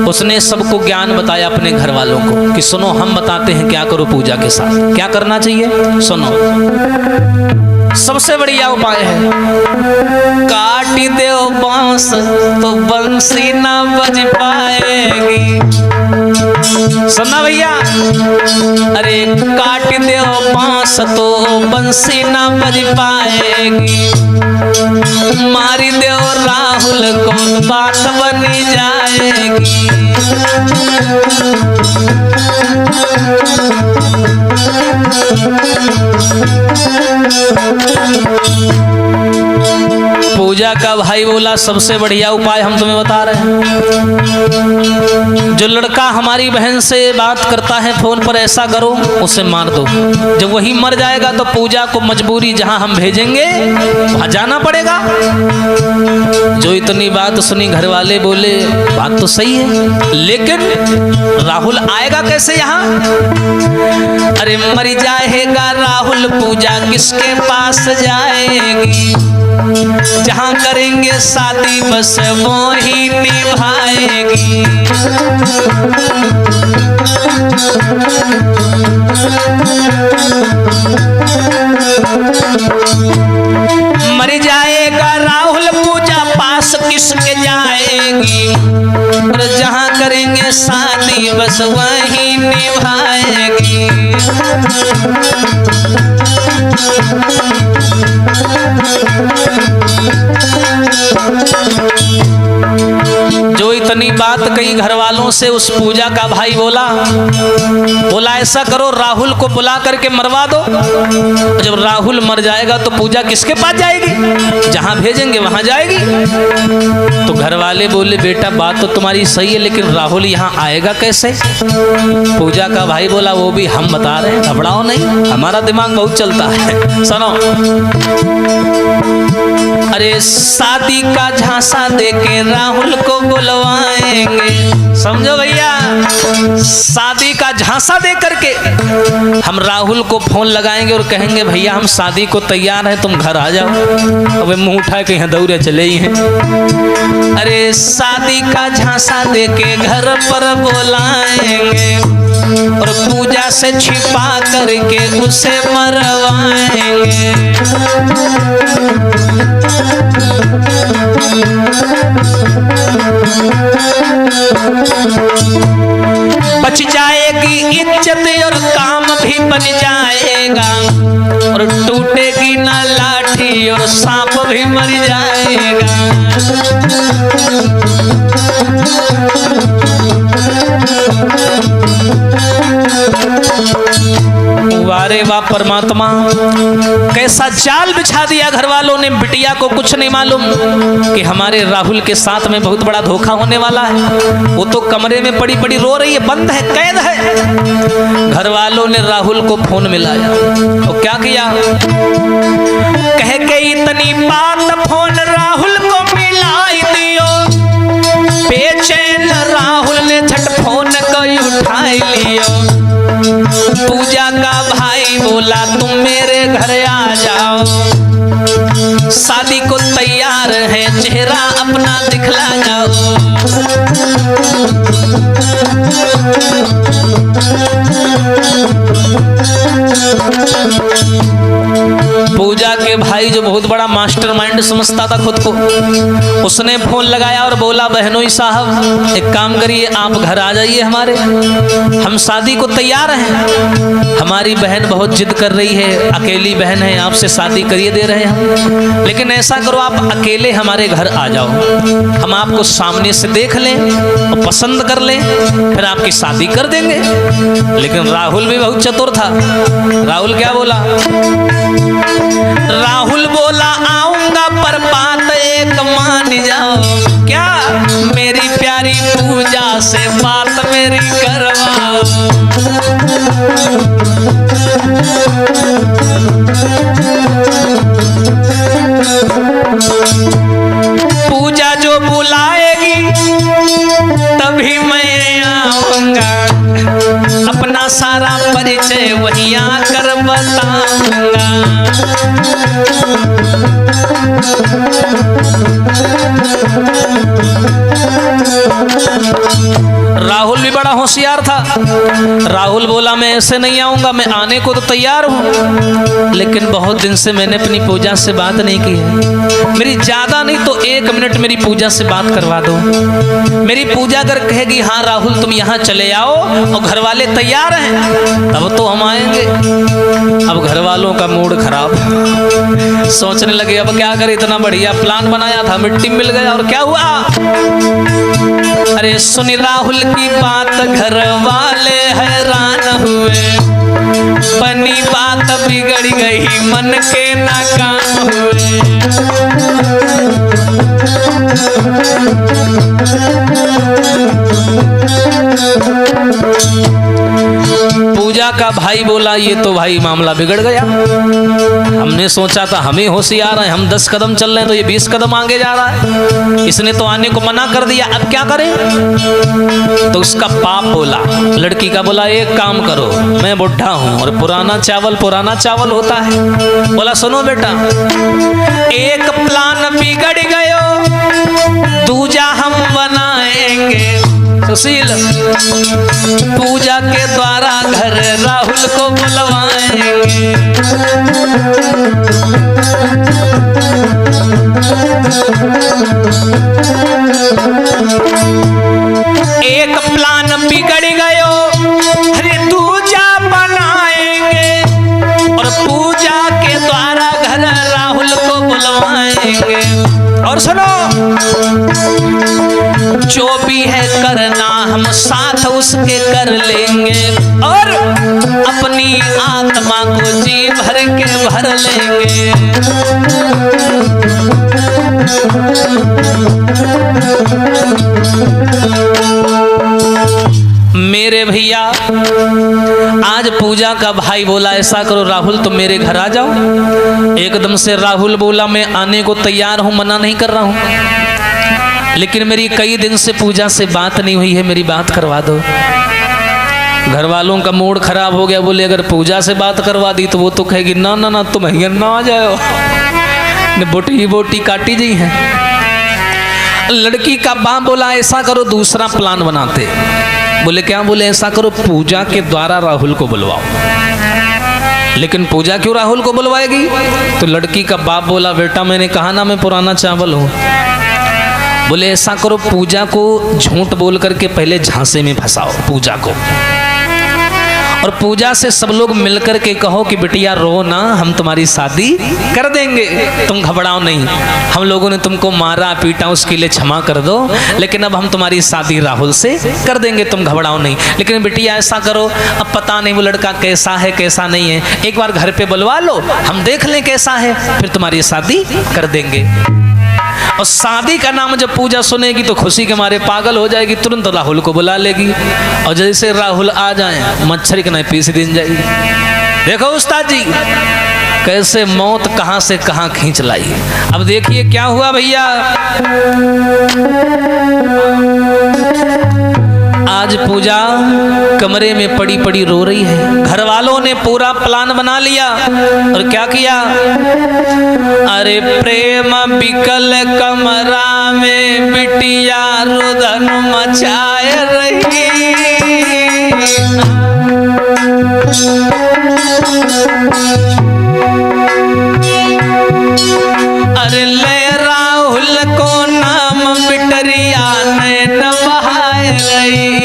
उसने सबको ज्ञान बताया अपने घर वालों को कि सुनो हम बताते हैं क्या करो पूजा के साथ, क्या करना चाहिए सुनो। सबसे बढ़िया उपाय है, काट दो बांस तो बंसी ना बज पाएगी, सुनना भैया, अरे काट दो बांस तो बंसी ना बज पाएगी, मारी दो राहुल को बात बनी जाएगी। पूजा का भाई बोला सबसे बढ़िया उपाय हम तुम्हें बता रहे हैं। जो लड़का हमारी बहन से बात करता है फोन पर, ऐसा करो उसे मार दो। जब वही मर जाएगा तो पूजा को मजबूरी जहां हम भेजेंगे वहां जाना पड़ेगा। जो इतनी बात सुनी घर वाले बोले बात तो सही है, लेकिन राहुल आएगा कैसे यहाँ? अरे मर जाएगा राहुल, पूजा किसके पास जाएगी? जहां करेंगे शादी बस वो ही निभाएगी। मर जाएगा राहुल, पूजा पास किसके जाएगी? और जहां करेंगे शादी बस वही निभाएगी। जो इतनी बात कही घर वालों से, उस पूजा का भाई बोला ऐसा करो राहुल को बुला करके मरवा दो। जब राहुल मर जाएगा तो पूजा किसके पास जाएगी? जहां भेजेंगे वहां जाएगी। तो घर वाले बोले बेटा बात तो तुम्हारी सही है, लेकिन राहुल यहाँ आएगा कैसे? पूजा का भाई बोला वो भी हम बता रहे हैं, घबराओ नहीं, हमारा दिमाग बहुत चलता है। सुनो, अरे शादी का झांसा देके राहुल को बुलवाएंगे। समझो भैया, शादी का झांसा दे करके हम राहुल को फोन लगाएंगे और कहेंगे भैया हम शादी को तैयार हैं, तुम घर आ जाओ। अब मुंह उठा के यहाँ दौड़े चले ही हैं। अरे शादी का झांसा देके घर पर बुलाएंगे और पूजा से छिपा करके उसे मरवाएंगे। बच जाएगी इज्जत और काम भी बन जाएगा, और टूटेगी ना लाठी और सांप भी मर जाएगा। वारे वाह परमात्मा, कैसा जाल बिछा दिया घर वालों ने। बिटिया को कुछ नहीं मालूम कि हमारे राहुल के साथ में बहुत बड़ा धोखा होने वाला है। वो तो कमरे में पड़ी पड़ी रो रही है, बंद है, कैद है। घर वालों ने राहुल को फोन मिलाया तो क्या किया, कह के इतनी बात फोन राहुल को मिलाई दियो। बेचैन राहुल ने झट फोन को उठाई लियो। पूजा का भाई बोला तुम मेरे घर आ जाओ, शादी को तैयार है, चेहरा अपना दिखला जाओ। पूजा के भाई जो बहुत बड़ा मास्टरमाइंड समझता था खुद को, उसने फोन लगाया और बोला बहनोई साहब एक काम करिए, आप घर आ जाइए हमारे, हम शादी को तैयार हैं। हमारी बहन बहुत जिद कर रही है, अकेली बहन है, आपसे शादी करिए दे रहे हैं, लेकिन ऐसा करो आप अकेले हमारे घर आ जाओ, हम आपको सामने से देख लें और पसंद कर लें, फिर आपकी शादी कर देंगे। लेकिन राहुल भी बहुत चतुर था। राहुल क्या बोला, राहुल बोला आऊंगा पर बात एक मान जाओ। क्या, मेरी प्यारी पूजा से बात मेरी करवाओ। पूजा जो बुलाएगी तभी मैं आऊंगा, अपना सारा परिचय वहीं आकर बताऊंगा। राहुल भी बड़ा होशियार था। राहुल बोला मैं ऐसे नहीं आऊंगा, मैं आने को तो तैयार हूं, लेकिन बहुत दिन से मैंने अपनी पूजा से बात नहीं की है। मेरी ज्यादा नहीं तो 1 मिनट मेरी पूजा से बात करवा दो। मेरी पूजा अगर कहेगी हाँ राहुल तुम यहाँ चले आओ और घर वाले तैयार हैं, तब तो हम आएंगे। अब घर वालों का मूड खराब, सोचने लगे अब क्या करें, इतना बढ़िया प्लान बनाया था मिट्टी मिल गया। और क्या हुआ, अरे सुनी राहुल की बात घर वाले हैरान हुए, बनी बात बिगड़ गई मन के नाकाम हुए। पूजा का भाई बोला ये तो भाई मामला बिगड़ गया, हमने सोचा था हमें होशियार है, हम 10 कदम चल रहे हैं तो ये 20 कदम आगे जा रहा है, इसने तो आने को मना कर दिया, अब क्या करें। तो उसका बाप बोला, लड़की का बोला एक काम करो, मैं बुढ़ा हूं और पुराना चावल होता है। बोला सुनो बेटा, एक प्लान बिगड़ गयो, दूजा हम बनाएंगे। सुशील, पूजा के द्वारा घर राहुल को बुलवाएंगे। एक प्लान बिगड़ गयो, अरे दूजा बनाएंगे और पूजा के द्वारा घर राहुल को बुलवाएंगे। और सुनो, जो भी है करना हम साथ उसके कर लेंगे और अपनी आत्मा को जी भर के भर लेंगे। मेरे भैया, आज पूजा का भाई बोला ऐसा करो राहुल तुम मेरे घर आ जाओ। एकदम से राहुल बोला मैं आने को तैयार हूं, मना नहीं कर रहा हूं, लेकिन मेरी कई दिन से पूजा से बात नहीं हुई है, मेरी बात करवा दो। घर वालों का मूड खराब हो गया, बोले अगर पूजा से बात करवा दी तो वो तो कहेगी ना ना ना तुम यहाँ ना आ जाओ, बोटी काटी जी है। लड़की का बाप बोला ऐसा करो दूसरा प्लान बनाते। बोले क्या? बोले ऐसा करो पूजा के द्वारा राहुल को बुलवाओ। लेकिन पूजा क्यों राहुल को बुलवाएगी? तो लड़की का बाप बोला बेटा मैंने कहा ना मैं पुराना चावल हूँ। बोले ऐसा करो पूजा को झूठ बोल करके पहले झांसे में फंसाओ पूजा को, और पूजा से सब लोग मिलकर के कहो कि बिटिया रो ना, हम तुम्हारी शादी कर देंगे, तुम घबराओ नहीं, हम लोगों ने तुमको मारा पीटा उसके लिए क्षमा कर दो, लेकिन अब हम तुम्हारी शादी राहुल से कर देंगे, तुम घबराओ नहीं। लेकिन बिटिया ऐसा करो, अब पता नहीं वो लड़का कैसा है कैसा नहीं है, एक बार घर पे बुलवा लो, हम देख लें कैसा है, फिर तुम्हारी शादी कर देंगे। और शादी का नाम जब पूजा सुनेगी तो खुशी के मारे पागल हो जाएगी, तुरंत राहुल को बुला लेगी, और जैसे राहुल आ जाए मच्छर के नहीं पीस दिन जाएगी। देखो उस्ताद जी कैसे मौत कहां से कहां खींच लाई। अब देखिए क्या हुआ भैया, आज पूजा कमरे में पड़ी पड़ी रो रही है। घर वालों ने पूरा प्लान बना लिया और क्या किया, अरे प्रेम बिकल कमरा में बिटिया रुदन मचाए रही, अरे ले राहुल को नाम बिटरिया नैन बहाए रही।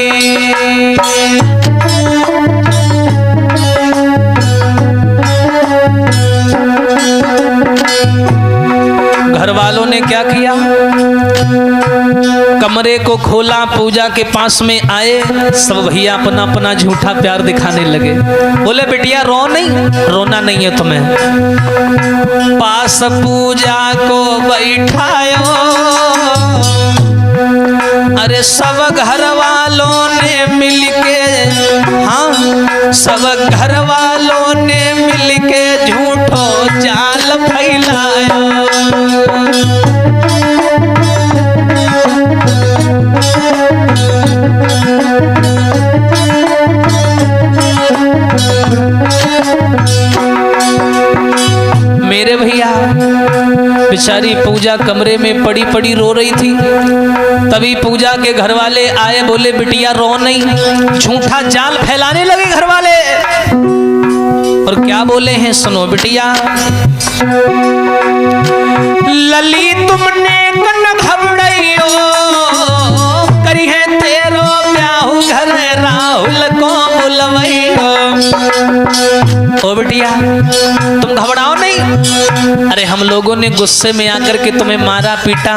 घर वालों ने क्या किया, कमरे को खोला, पूजा के पास में आए, सब भैया अपना अपना झूठा प्यार दिखाने लगे। बोले बिटिया रो नहीं, रोना नहीं है तुम्हें। पास पूजा को बैठायो, अरे सब घर वालों ने मिलके, हाँ सब घर वालों ने मिलके झूठो जाल फैलायो। बेचारी पूजा कमरे में पड़ी पड़ी रो रही थी। तभी पूजा के घर वाले आए, बोले बिटिया रो नहीं। झूठा जाल फैलाने लगे घर वाले। और क्या बोले हैं सुनो बिटिया। लली तुमने कन घबड़ियो करी है तेरो ब्याहु घर राहुल को बुलवैयो। ओ बिटिया तुम घबराओ नहीं। अरे हम लोगों ने गुस्से में आकर के तुम्हें मारा पीटा,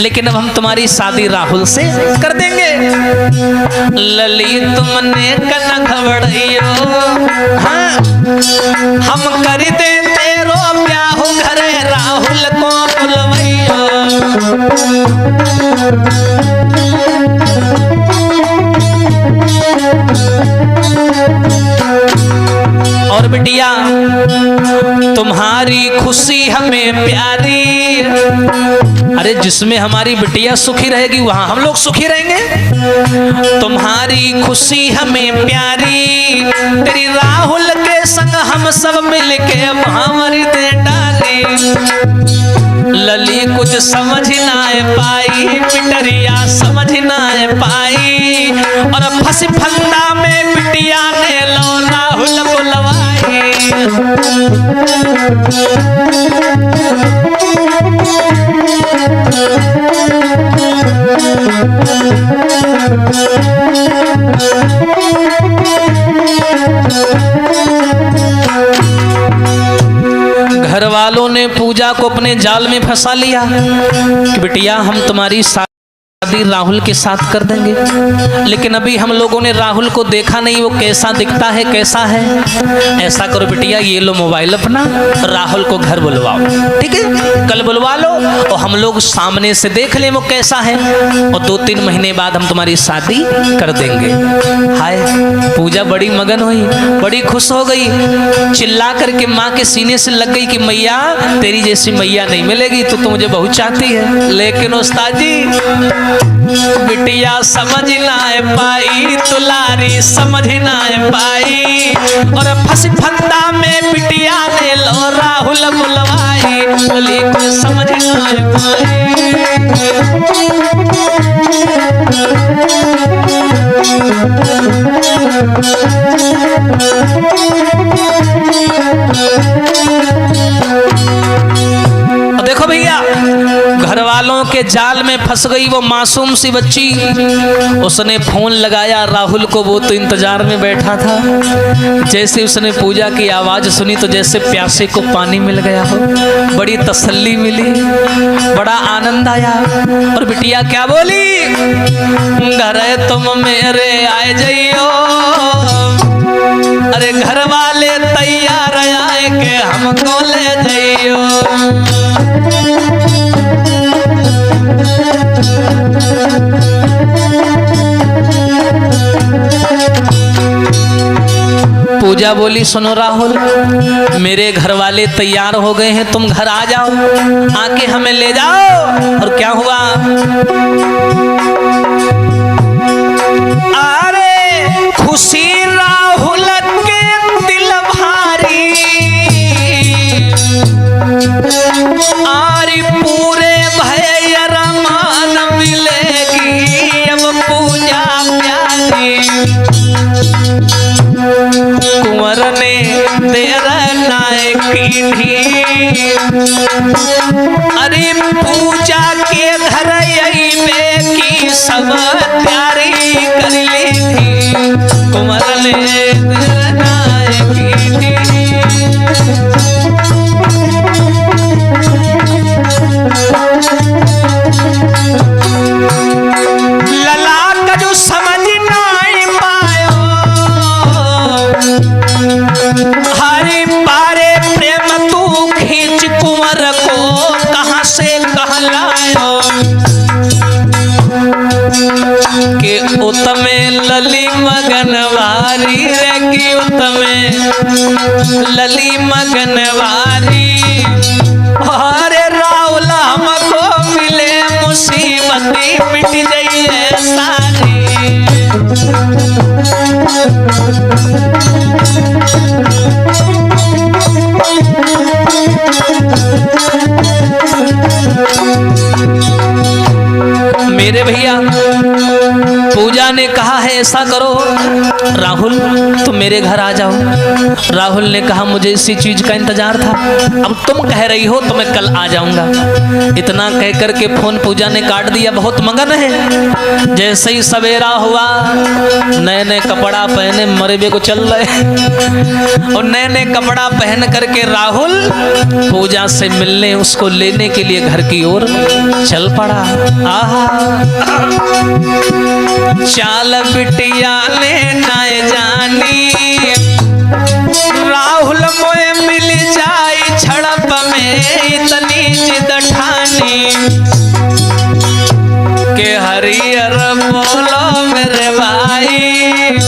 लेकिन अब हम तुम्हारी शादी राहुल से कर देंगे। लली तुमने कन घबड़ियो, हाँ हम कर दे तेरो ब्याहु घर राहुल को बुलवैयो। और बिटिया तुम्हारी खुशी हमें प्यारी। अरे जिसमें हमारी बिटिया सुखी रहेगी वहां हम लोग सुखी रहेंगे। तुम्हारी खुशी हमें प्यारी, तेरी राहुल के संग हम सब मिलके महामारी दे डाली। लली कुछ समझ ना पाई, पिटरिया समझ ना पाई, और फंसी फंदा में बिटिया ने लो राहुल बुलवाई। घर वालों ने पूजा को अपने जाल में फंसा लिया कि बिटिया हम तुम्हारी शादी राहुल के साथ कर देंगे। लेकिन अभी हम लोगों ने राहुल को देखा नहीं, वो कैसा दिखता है कैसा है। ऐसा करो बिटिया ये लो मोबाइल अपना, राहुल को घर बुलवाओ, ठीक है कल बुलवा लो और हम लोग सामने से देख लें वो कैसा है, और 2-3 महीने बाद हम तुम्हारी शादी कर देंगे। हाय पूजा बड़ी मगन हुई, बड़ी खुश हो गई, चिल्ला करके माँ के सीने से लग गई कि मैया तेरी जैसी मैया नहीं मिलेगी, तो मुझे बहुत चाहती है। लेकिन उस्ताद जी बिटिया समझ ना पाई, दुलारी समझ ना पाई, और फंसी फंदा में बिटिया ने लो राहुल बुलवाई। बोली को समझ ना पाई। देखो भैया घर वालों के जाल में फंस गई वो मासूम सी बच्ची। उसने फोन लगाया राहुल को, वो तो इंतजार में बैठा था। जैसे उसने पूजा की आवाज सुनी तो जैसे प्यासे को पानी मिल गया हो, बड़ी तसल्ली मिली, बड़ा आनंद आया। और बिटिया क्या बोली, घर तुम मेरे आए जाइयो, अरे घर वाले तैयार आए के हमको ले जाइयो। पूजा बोली सुनो राहुल मेरे घर वाले तैयार हो गए हैं, तुम घर आ जाओ, आके हमें ले जाओ। और क्या हुआ, अरे खुशी राहुल के दिल भारी, आरी पूरे भय रमान मिलेगी अब पूजा प्यारी। कुंवर ने देर नाय की, अरे पूजा के घर में की सब तैयारी कर ली थी। कुंवर ने देर नाय की लला का जो समझ नहीं पायो, हरे पारे प्रेम तू खींच कुंवर को कहां से कहलायो, कि उत्तमे लली मगनवारी रे, कि उत्तमे लली मगनवारी। अरे राहुल हमको मिले मुसीबती मिट जाइए सारी। ऐसा करो राहुल, तुम मेरे घर आ जाओ। राहुल ने कहा मुझे इसी चीज का इंतजार था, अब तुम कह रही हो तो मैं कल आ जाऊंगा। इतना कह करके फोन पूजा ने काट दिया, बहुत मगन है। जैसे ही सवेरा हुआ, नए नए कपड़ा पहने मरबे को चल रहे, और नए नए कपड़ा पहन करके राहुल पूजा से मिलने, उसको लेने के लिए घर की ओर चल पड़ा। आहा, चाल बिटिया ने नाय जानी, राहुल मोए मिल जाई छड़प में इतनी जिद ठानी, के हरियर बोलो मेरे भाई,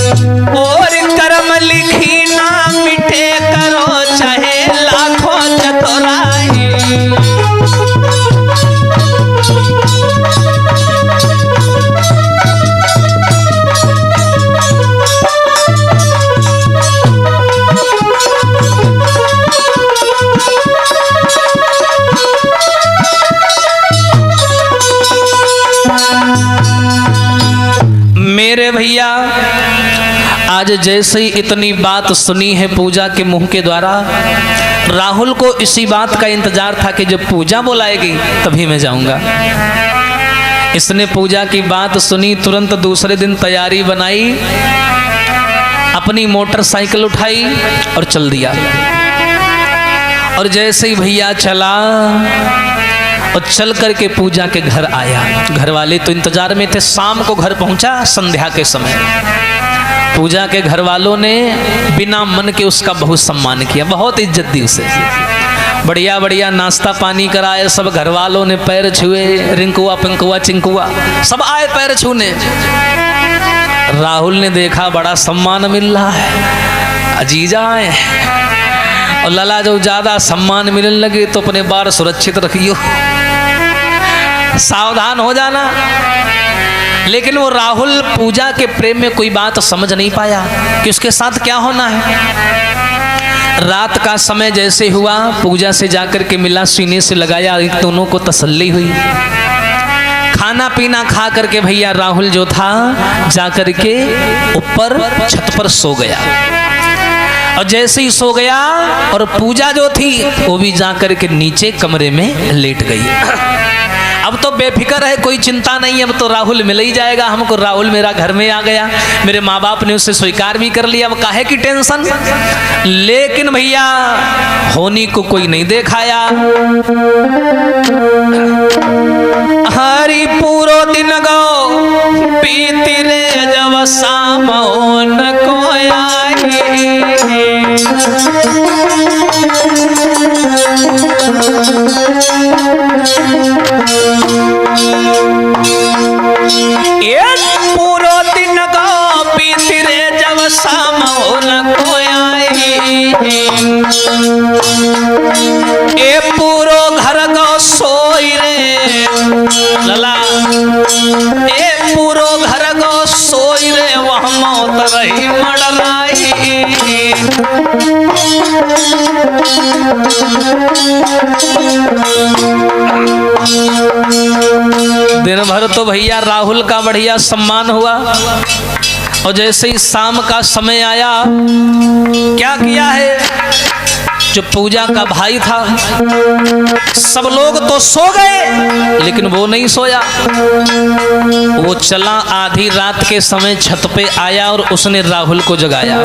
और कर्म लिखी ना मिटे करो चाहे लाखों चतुराई। मेरे भैया, आज जैसे ही इतनी बात सुनी है पूजा के मुंह के द्वारा, राहुल को इसी बात का इंतजार था कि जब पूजा बुलाएगी तभी मैं जाऊंगा। इसने पूजा की बात सुनी, तुरंत दूसरे दिन तैयारी बनाई, अपनी मोटरसाइकिल उठाई और चल दिया। और जैसे ही भैया चला और चल करके पूजा के घर आया, घर वाले तो इंतजार में थे। शाम को घर पहुंचा, संध्या के समय। पूजा के घर वालों ने बिना मन के उसका बहुत सम्मान किया, बहुत इज्जत दी उसे। बढ़िया बढ़िया नाश्ता पानी कराए, सब घर वालों ने पैर छुए, रिंकुआ पिंकुआ चिंकुआ सब आए पैर छूने। राहुल ने देखा बड़ा सम्मान मिल रहा है, अजीजा आए। और लला जो ज्यादा सम्मान मिलने लगे तो अपने बार सुरक्षित रखियो, सावधान हो जाना। लेकिन वो राहुल पूजा के प्रेम में कोई बात समझ नहीं पाया कि उसके साथ क्या होना है। रात का समय जैसे हुआ, पूजा से जाकर के मिला, सीने से लगाया, दोनों को तसल्ली हुई। खाना पीना खा करके भैया राहुल जो था जाकर के ऊपर छत पर सो गया। और जैसे ही सो गया, और पूजा जो थी वो भी जाकर के नीचे कमरे में लेट गई। अब तो बेफिक्र है, कोई चिंता नहीं, अब तो राहुल मिल ही जाएगा हमको। राहुल मेरा घर में आ गया, मेरे माँ बाप ने उसे स्वीकार भी कर लिया, अब काहे की टेंशन। लेकिन भैया होनी को कोई नहीं देखाया। हरी पूरो दिन गो पीती रे जब शाम न को पूरो दिन गो पीती रे जब शाम न को ए पूरो घर गो सोई रे लला, ए पूरो घर गो सोई रे वह मौत रही मड़राई। दिन भर तो भैया राहुल का बढ़िया सम्मान हुआ, और जैसे ही शाम का समय आया, क्या किया है, जो पूजा का भाई था, सब लोग तो सो गए लेकिन वो नहीं सोया। वो चला, आधी रात के समय छत पे आया और उसने राहुल को जगाया।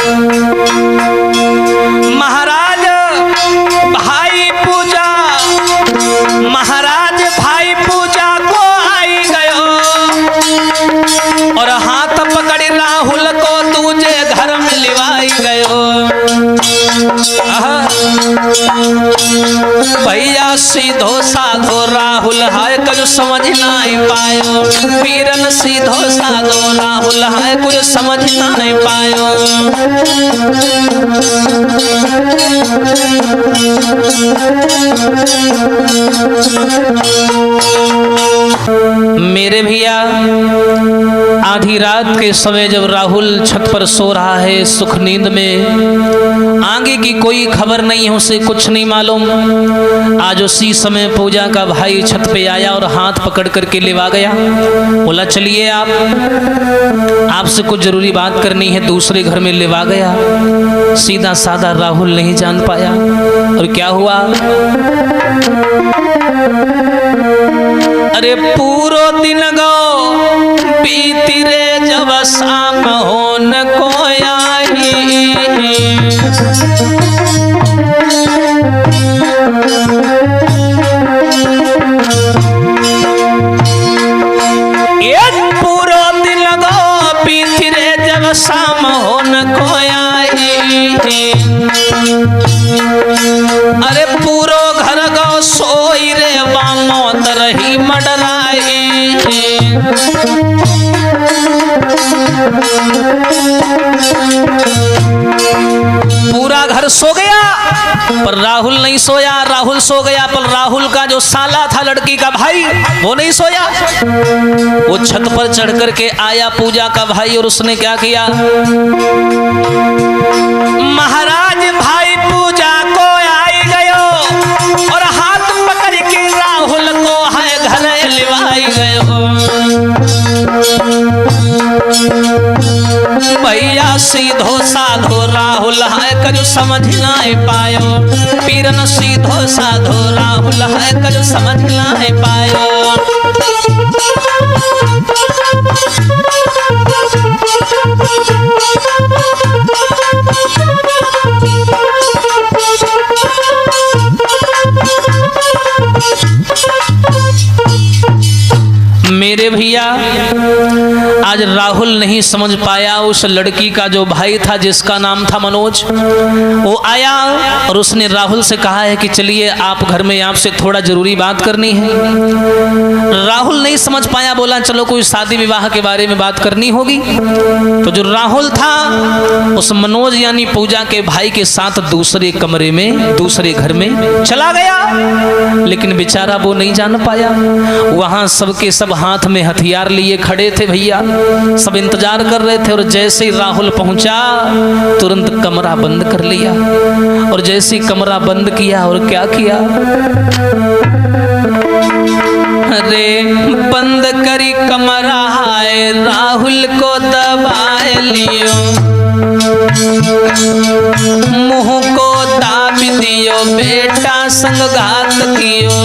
महाराज भाई पूजा, महाराज भाई पूजा को आई गयो, और हाथ पकड़ी राहुल को तुझे घर में लिवाई गयो। भैया सीधो साधो राहुल है कुछ समझ नहीं पायो, पीरन सीधो साधो राहुल है कुछ समझ नहीं पायो। मेरे भैया आधी रात के समय जब राहुल छत पर सो रहा है सुख नींद में, आगे की कोई खबर नहीं है, उसे कुछ नहीं मालूम। आज उसी समय पूजा का भाई छत पे आया और हाथ पकड़ करके लेवा गया। बोला चलिए आपसे कुछ जरूरी बात करनी है। दूसरे घर में लेवा गया। सीधा साधा राहुल नहीं जान पाया। और क्या हुआ? अरे पूरो दिन गो बीती रे जब शाम हो न को आई। पूरो दिन गो बीती रे जब शाम हो न को आई। अरे पूरो घर गो सोई रे बामो तरही मडराई। पूरा घर सो गया पर राहुल नहीं सोया। राहुल सो गया पर राहुल का जो साला था लड़की का भाई वो नहीं सोया। वो छत पर चढ़ करके आया पूजा का भाई और उसने क्या किया? महाराज भाई पूजा को आई गयो और हाथ पकड़ के राहुल को है घर लिवाई गयो। भैया सीधो साधो राहुल है कजु समझ नहीं पायो। पीरन सीधो साधो राहुल है कजु समझ नहीं पायो। मेरे भैया आज राहुल नहीं समझ पाया। उस लड़की का जो भाई था जिसका नाम था मनोज, वो आया और उसने राहुल से कहा है कि चलिए आप घर में आपसे थोड़ा जरूरी बात करनी है। राहुल नहीं समझ पाया, बोला चलो कोई शादी विवाह के बारे में बात करनी होगी। तो जो राहुल था उस मनोज यानी पूजा के भाई के साथ दूसरे कमरे में दूसरे घर में चला गया। लेकिन बेचारा वो नहीं जान पाया। वहां सबके सब हाथ में हथियार लिए खड़े थे भैया, सब इंतजार कर रहे थे। और जैसे ही राहुल पहुंचा तुरंत कमरा बंद कर लिया। और जैसे ही कमरा बंद किया और क्या किया? अरे बंद करी कमरा है राहुल को दबाए लियो। मुंह को दाब दियो बेटा संगघात कियो।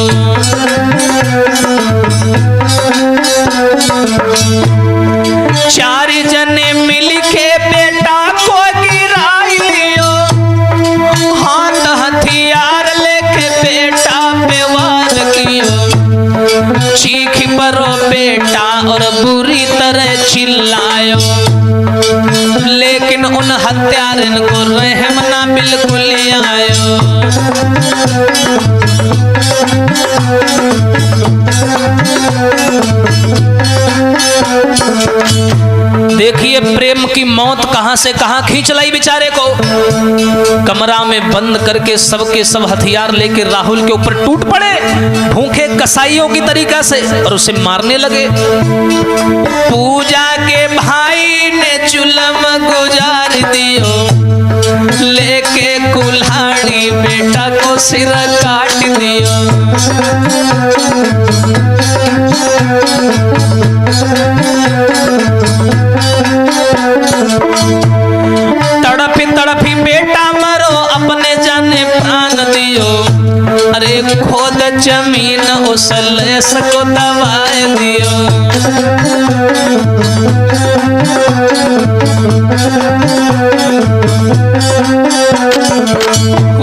चार जने मिल के बेटा को गिराई लियो। हाथ हथियार लेके बेटा पे वार कियो। चीख परो बेटा और बुरी तरह चिल्लायो। लेकिन उन हत्यारन को रहम ना बिल्कुल आयो। देखिए प्रेम की मौत कहां से कहां खींच लाई बेचारे को। कमरा में बंद करके सबके सब हथियार लेके राहुल के ऊपर टूट पड़े भूखे कसाईयों की तरीका से और उसे मारने लगे। पूजा के भाई ने चुलम गुजार दियो। लेके कुल्हाड़ी बेटा को सिर काट दियो। तड़पी तड़पी बेटा मरो अपने जाने प्राण दियो। अरे खोद जमीन उस लेस को दबाए दियो।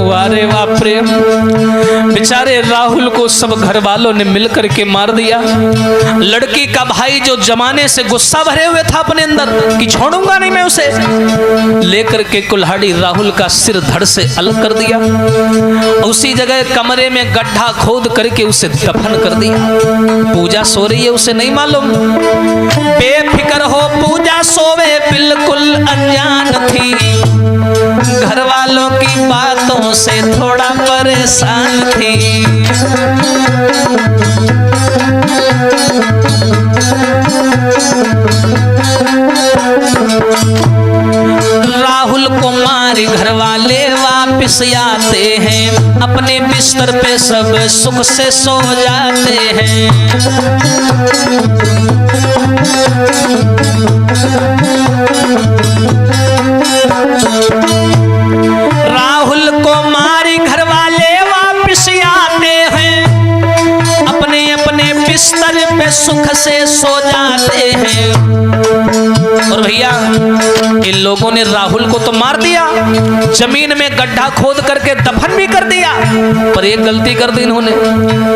वारे वाह प्रेम। बेचारे राहुल को सब घर वालों ने मिलकर के मार दिया। लड़की का भाई जो जमाने से गुस्सा भरे हुए था अपने अंदर कि छोड़ूंगा नहीं मैं उसे, लेकर के कुल्हाड़ी राहुल का सिर धड़ से अलग कर दिया। उसी जगह कमरे में गड्ढा खोद करके उसे दफन कर दिया। पूजा सो रही है उसे नहीं मालूम। बेफिक्र हो पूजा सोवे बिल्कुल अनजान थी। घर वालों की बातों से थोड़ा परेशान थी। राहुल को मारी घर वाले वापिस आते हैं, अपने बिस्तर पे सब सुख से सो जाते हैं। राहुल को मारी घर वाले वापिस आते हैं, अपने अपने बिस्तर पे सुख से सो जाते हैं। और भैया इन लोगों ने राहुल को तो मार दिया, जमीन में गड्ढा खोद करके दफन भी कर दिया, पर एक गलती कर दी इन्होंने।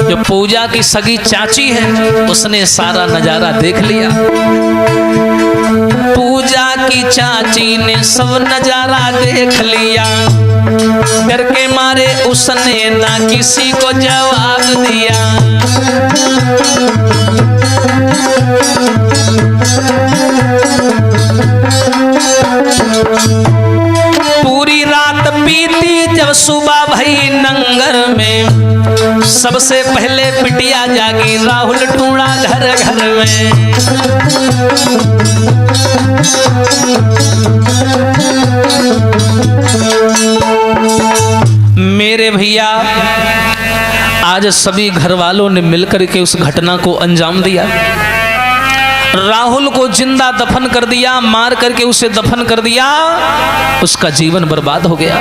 जो पूजा की सगी चाची है उसने सारा नजारा देख लिया। पूजा की चाची ने सब नजारा देख लिया, डर के मारे उसने ना किसी को जवाब दिया। पूरी रात बीती, जब सुबह भई नंगर में सबसे पहले बिटिया जागी, राहुल ढूंढा घर घर में। मेरे भैया आज सभी घर वालों ने मिलकर के उस घटना को अंजाम दिया। राहुल को जिंदा दफन कर दिया, मार करके उसे दफन कर दिया, उसका जीवन बर्बाद हो गया।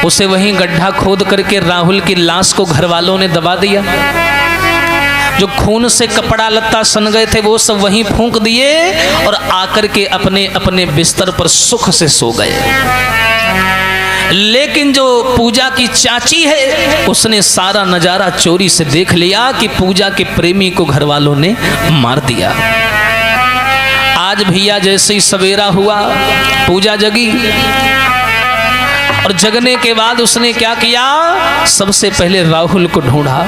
उसे वहीं गड्ढा खोद करके राहुल की लाश को घर वालों ने दबा दिया। जो खून से कपड़ा लत्ता सन गए थे वो सब वहीं फूंक दिए और आकर के अपने अपने बिस्तर पर सुख से सो गए। लेकिन जो पूजा की चाची है उसने सारा नजारा चोरी से देख लिया कि पूजा के प्रेमी को घर वालों ने मार दिया। आज भैया जैसे ही सवेरा हुआ, पूजा जगी और जगने के बाद उसने क्या किया, सबसे पहले राहुल को ढूंढा।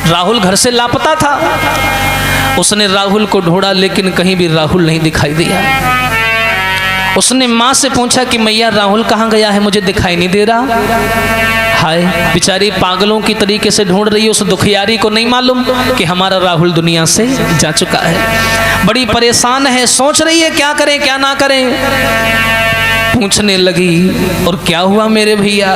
राहुल घर से लापता था, उसने राहुल को ढूंढा लेकिन कहीं भी राहुल नहीं दिखाई दिया। उसने माँ से पूछा कि मैया राहुल कहाँ गया है, मुझे दिखाई नहीं दे रहा। हाय बेचारी पागलों की तरीके से ढूंढ रही है, उस दुखियारी को नहीं मालूम कि हमारा राहुल दुनिया से जा चुका है। बड़ी परेशान है, सोच रही है क्या करें क्या ना करें। पूछने लगी और क्या हुआ मेरे भैया।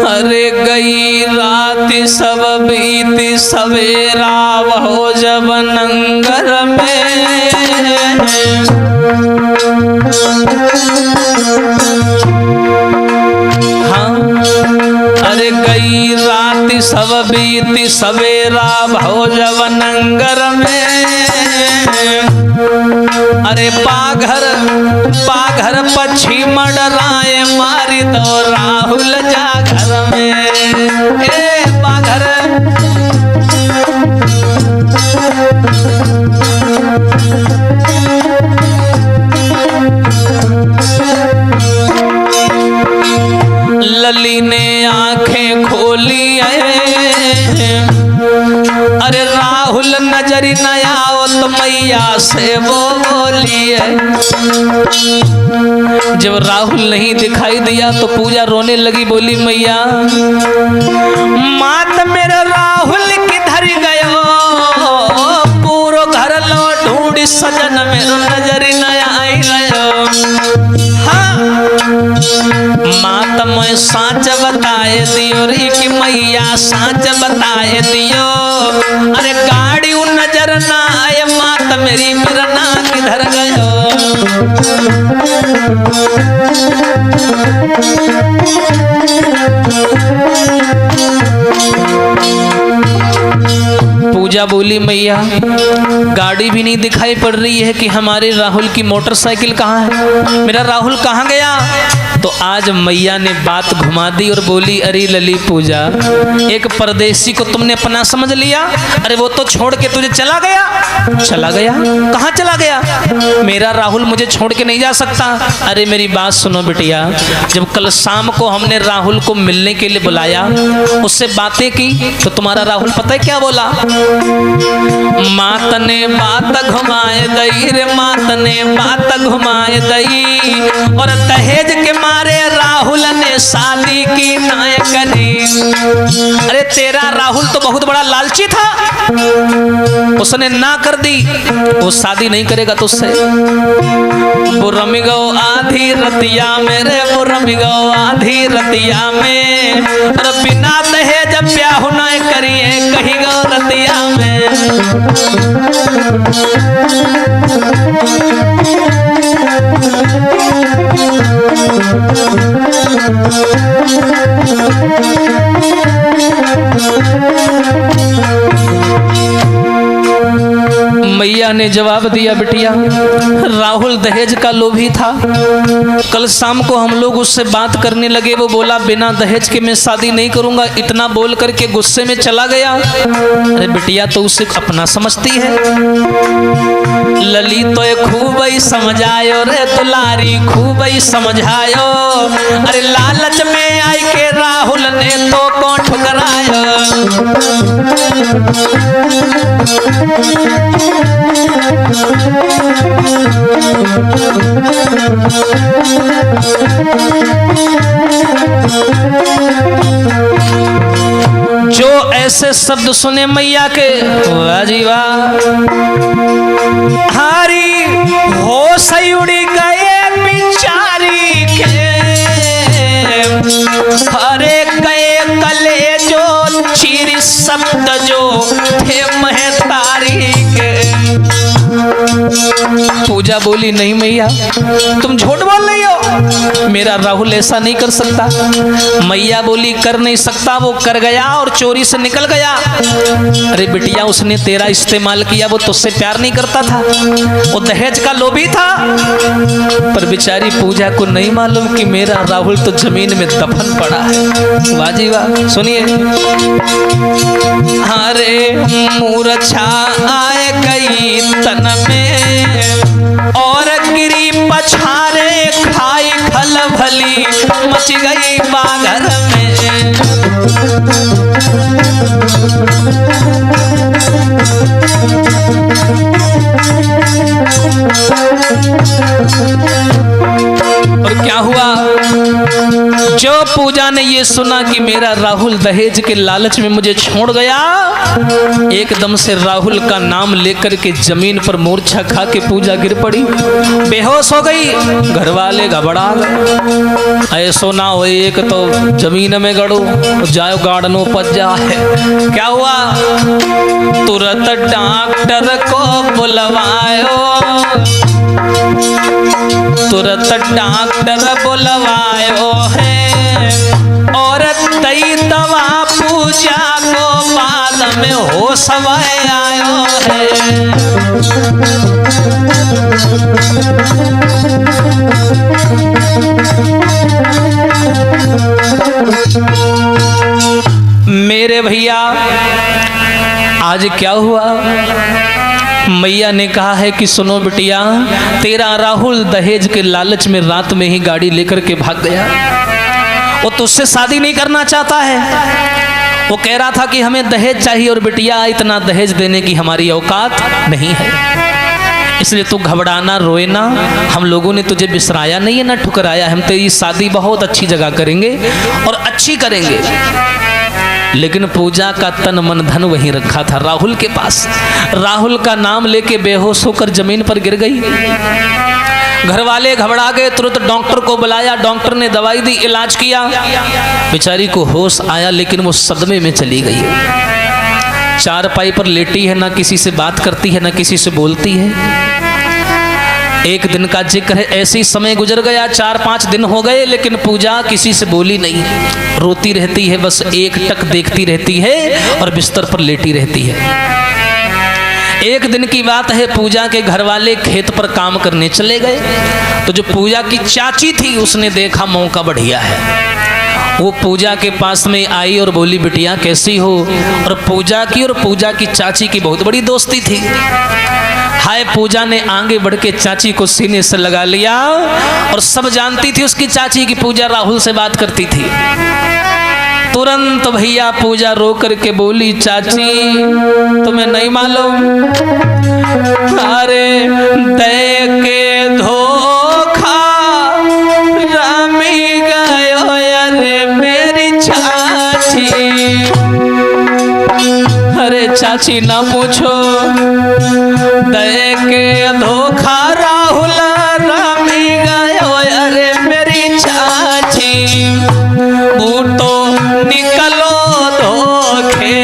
अरे गई रात सब बीती सवेरा हो जब नंगर में। हाँ अरे गई रात सब बीती सवेरा हो जब नंगर में। अरे पाघर पाघर पक्षी मडराए मारी तो राहुल जा घर में। ए पाघर लली ने आंखें खोली है। अरे राहुल नजर न आओ तो मैया से वो बोली है। जब राहुल नहीं दिखाई दिया तो पूजा रोने लगी, बोली मैया मात मेरा राहुल किधर गयो, पूरो घर लो ढूंढ सजन मेरो नजर न आई गयो। हाँ मात मैं साँच बताए दियो रे कि मैया साँच बताए दियो। अरे गाड़ी नजर ना आए मात मेरी बिरना किधर गयो। पूजा बोली मैया गाड़ी भी नहीं दिखाई पड़ रही है कि हमारे राहुल की मोटरसाइकिल कहाँ है, मेरा राहुल कहाँ गया। तो आज मैया ने बात घुमा दी और बोली अरे लली पूजा, एक परदेसी को तुमने अपना समझ लिया। अरे वो तो छोड़ के तुझे चला गया। चला गया? कहाँ चला गया? मेरा राहुल मुझे छोड़ के नहीं जा सकता। अरे मेरी बात सुनो बिटिया, जब कल शाम को हमने राहुल को मिलने के लिए बुलाया, उससे बातें की तो तुम्हारा राहुल पता है क्या बोला? मात ने बात घुमाए दई रे, मात ने बात घुमाए दई और दहेज के तुम्हारे राहुल ने शादी की ना करी। अरे तेरा राहुल तो बहुत बड़ा लालची था, उसने ना कर दी, वो शादी नहीं करेगा तुझसे। बुरम गो आधी रतिया मेरे, बुरम गो आधी रतिया में, और बिना दहेज ब्याह ना करिए कहीं गो रतिया में। मैया ने जवाब दिया, बिटिया राहुल दहेज का लोभी था। कल शाम को हम लोग उससे बात करने लगे, वो बोला बिना दहेज के मैं शादी नहीं करूंगा। इतना बोल करके गुस्से में चला गया। अरे बिटिया तो उसे अपना समझती है। लली तो खूब ही समझायो रे दुलारी, खूब ही समझायो। अरे लालच में आई के राहुल ने तो को ठुकरायो। जो ऐसे शब्द सुने मैया के, वाह जी वाह, हारी होश उड़ी गए बिचारी के। हरे गए कले जो चीरी शब्द जो थे महतारी के। पूजा बोली, नहीं मैया तुम झूठ बोल रही हो, मेरा राहुल ऐसा नहीं कर सकता। मैया बोली कर नहीं सकता, वो कर गया और चोरी से निकल गया। अरे बिटिया उसने तेरा इस्तेमाल किया, वो तुझसे प्यार नहीं करता था, वो दहेज का लोभी था। पर बेचारी पूजा को नहीं मालूम कि मेरा राहुल तो जमीन में दफन पड़ा है। वाह जी वाह, सुनिए। हरे मूर्छा आए गई तन में, और गिरी पछारे खाई खल भली, मच गई बागर में। और क्या हुआ, जो पूजा ने ये सुना कि मेरा राहुल दहेज के लालच में मुझे छोड़ गया, एकदम से राहुल का नाम लेकर के जमीन पर मूर्छा खा के पूजा गिर पड़ी, बेहोश हो गई। घर वाले घबरा गए, ऐसो ना हो एक तो जमीन में गड़ो जाओ गार्डनों पर जाए। क्या हुआ, तुरंत डॉक्टर को बुलवायो, तुरंत डॉक्टर बुलवायो है, और तई दवा पूजा को बाद में हो समय आयो है। मेरे भैया आज क्या हुआ, मैया ने कहा है कि सुनो बिटिया, तेरा राहुल दहेज के लालच में रात में ही गाड़ी लेकर के भाग गया। वो तुझसे शादी नहीं करना चाहता है, वो कह रहा था कि हमें दहेज चाहिए, और बिटिया इतना दहेज देने की हमारी औकात नहीं है। इसलिए तू घबराना, रोए ना, हम लोगों ने तुझे बिसराया नहीं है ना ठुकराया। हम तेरी शादी बहुत अच्छी जगह करेंगे और अच्छी करेंगे। लेकिन पूजा का तन मन धन वहीं रखा था राहुल के पास। राहुल का नाम लेके बेहोश होकर जमीन पर गिर गई। घर वाले घबरा गए, तुरंत डॉक्टर को बुलाया। डॉक्टर ने दवाई दी, इलाज किया, बेचारी को होश आया, लेकिन वो सदमे में चली गई। चारपाई पर लेटी है, ना किसी से बात करती है, ना किसी से बोलती है। एक दिन का जिक्र है, ऐसे ही समय गुजर गया, 4-5 दिन हो गए, लेकिन पूजा किसी से बोली नहीं, रोती रहती है, बस एक टक देखती रहती है और बिस्तर पर लेटी रहती है। एक दिन की बात है, पूजा के घर वाले खेत पर काम करने चले गए, तो जो पूजा की चाची थी उसने देखा मौका बढ़िया है। वो पूजा के पास में आई और बोली, बिटिया कैसी हो। और पूजा की और पूजा की चाची की बहुत बड़ी दोस्ती थी। हाय, पूजा ने आगे बढ़ के चाची को सीने से लगा लिया, और सब जानती थी उसकी चाची की पूजा राहुल से बात करती थी। तुरंत भैया पूजा रो करके बोली, चाची तुम्हें नहीं मालूम, अरे दे के धोखा रामी चाची ना पूछो, दे के धोखा राहुल रामी गयो। अरे मेरी चाची वो तो निकलो धोखे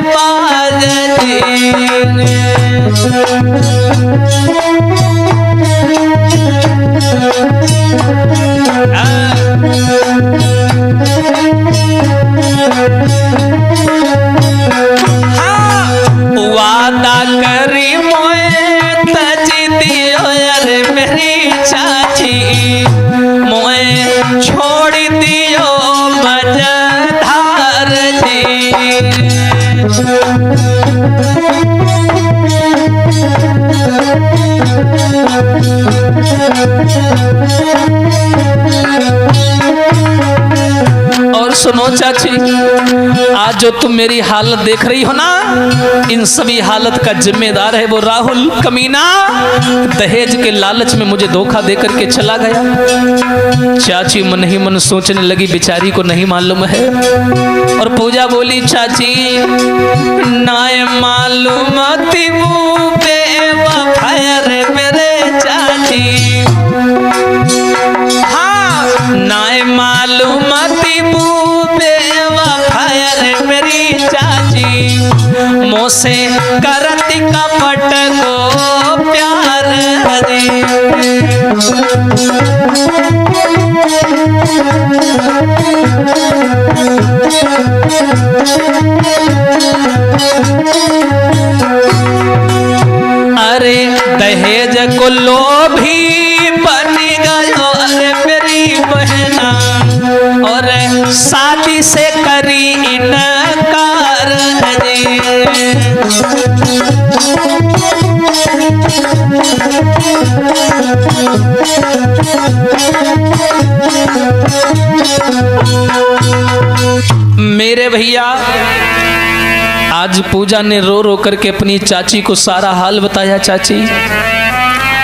बाज जी। वादा करी मोए तजी दियो। अरे मेरी चाची मोए छोड़ दियो मझधार जी। और सुनो चाची, आज जो तुम मेरी हालत देख रही हो ना, इन सभी हालत का जिम्मेदार है वो राहुल कमीना। दहेज के लालच में मुझे धोखा देकर के चला गया। चाची मन ही मन सोचने लगी, बेचारी को नहीं मालूम है। और पूजा बोली, चाची नाय मालूम थी वो बेवफा रे मेरे चाची। हाँ नाय मालूम थी वो बेवफा रे मेरी चाची। मोसे करती कपट को प्यार रे। अरे दहेज को लोभी बन गयो। अरे मेरी बहना और शादी से करी इनकार रे। मेरे भैया, आज पूजा ने रो रो करके अपनी चाची को सारा हाल बताया। चाची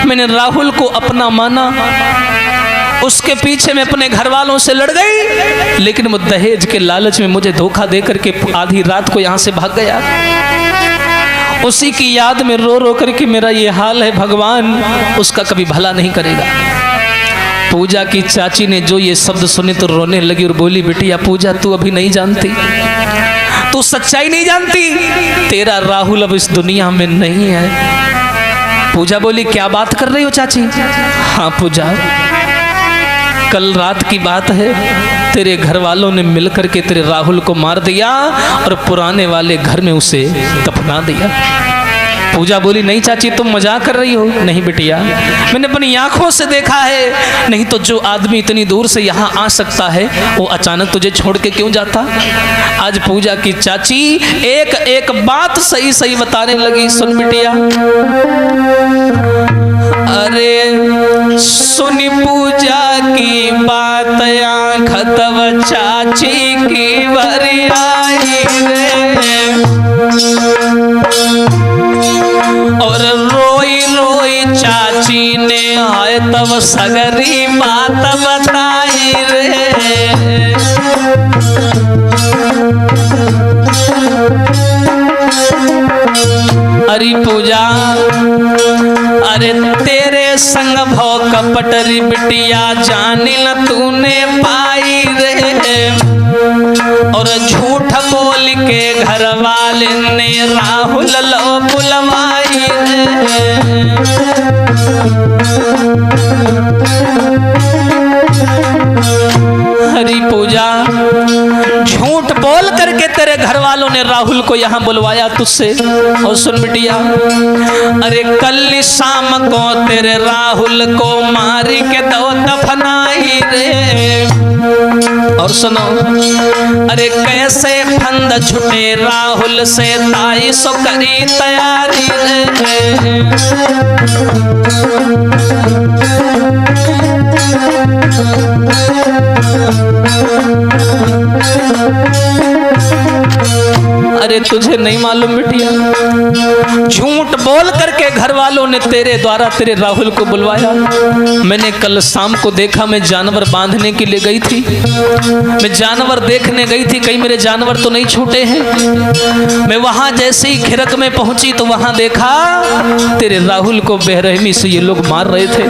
मैंने राहुल को अपना माना, उसके पीछे मैं अपने घर वालों से लड़ गई, लेकिन वो दहेज के लालच में मुझे धोखा दे करके आधी रात को यहाँ से भाग गया। उसी की याद में रो रो करके मेरा ये हाल है। भगवान उसका कभी भला नहीं करेगा। पूजा की चाची ने जो ये शब्द सुने तो रोने लगी और बोली, बिटिया पूजा तू अभी नहीं जानती, तू सच्चाई नहीं जानती, तेरा राहुल अब इस दुनिया में नहीं है। पूजा बोली, क्या बात कर रही हो चाची? हाँ पूजा, कल रात की बात है, तेरे घर वालों ने मिलकर के तेरे राहुल को मार दिया और पुराने वाले घर में उसे दफना दिया। पूजा बोली, नहीं चाची तुम मजाक कर रही हो। नहीं बिटिया, मैंने अपनी आंखों से देखा है। नहीं तो जो आदमी इतनी दूर से यहाँ आ सकता है वो अचानक तुझे छोड़ के क्यों जाता? आज पूजा की चाची एक एक बात सही सही बताने लगी। सुन बिटिया, अरे सुनी पूजा की बात, आँख तब चाची की भरी आई रे। और रोई रोई चाची ने आए तब सगरी बात बताई रे। अरे पूजा, अरे तेरे संग भौ कपटरी बिटिया जानी न तूने पाई रे। और झूठ बोल के घर वाले ने राहुल लो बुलवाई रे। हरी पूजा, झूठ बोल करके तेरे घर वालों ने राहुल को यहाँ बुलवाया तुझसे। और सुन बिटिया, अरे कल शाम को तेरे राहुल को मारी के दो दफनाई रे। और सुनो, अरे कैसे फंद छुटे राहुल से ताई सो करी तैयारी रे। अरे तुझे नहीं मालूम बिटिया, झूठ बोल करके घर वालों ने तेरे द्वारा तेरे राहुल को बुलवाया। मैंने कल शाम को देखा, मैं जानवर बांधने के लिए गई थी, मैं जानवर देखने गई थी, कहीं मेरे जानवर तो नहीं छूटे हैं। मैं वहां जैसे ही खिरक में पहुंची तो वहां देखा तेरे राहुल को बेरहमी से ये लोग मार रहे थे।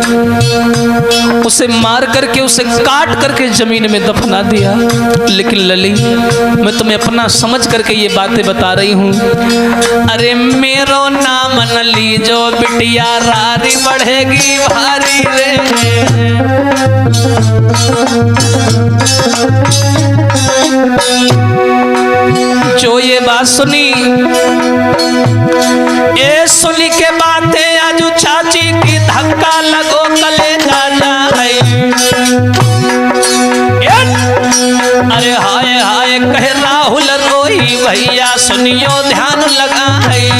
उसे मार करके, उसे काट करके जमीन में दफना दिया। लेकिन लली, मैं तुम्हें अपना समझ करके ये बातें बता रही हूँ। अरे मेरो नाम न लीजो बिटिया, रारी बढ़ेगी भारी रे। जो ये बात सुनी, ये सुनी के बातें आजू चाची की धक्का लगो कलेजा जाए। अरे हाय हाय कहे राहुल रोई भैया, सुनियो ध्यान लगाए।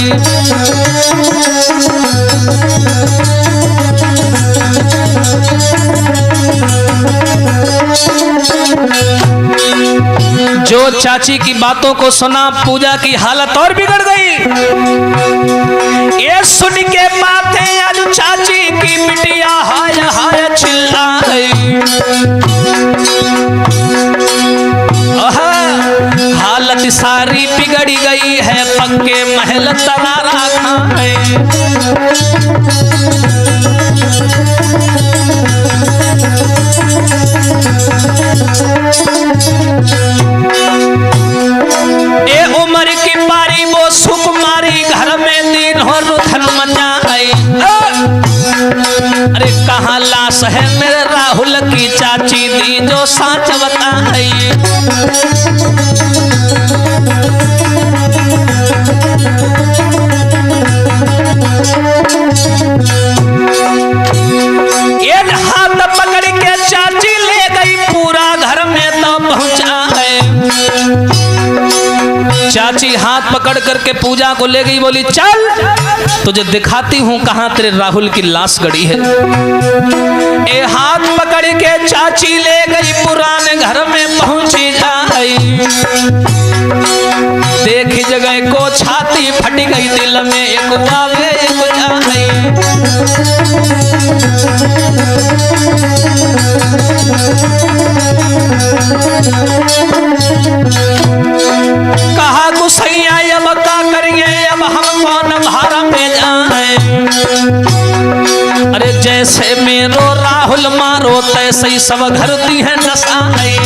जो चाची की बातों को सुना, पूजा की हालत और बिगड़ गई। ये सुन के बातें आज चाची की बिटिया हाय हाय चिल्लाई। हालत सारी बिगड़ गई है, पक्के महल तरारा खाए। ए उम्र की बारी वो सुकुमारी, घर में दिन हो रुधन मचाई। अरे कहाँ लाश है मेरे राहुल की, चाची दी जो साच बताई। एक हाथ पकड़ के चाची ले गई, पूरा घर में तो पहुंचा है। चाची हाथ पकड़ करके पूजा को ले गई, बोली चल तुझे दिखाती हूं कहां तेरे राहुल की लाश गड़ी है। ए हाथ पकड़ के चाची ले गई, पुराने घर में पहुंची जाई। देखी जगह को छाती फट गई, दिल में एक आवे एक जाए। कहा गुसैया अब का करिए, अब हम कौन भारा में जाए। अरे जैसे मेरो राहुल मारो, तैसे ही सब घर दी है नसाई।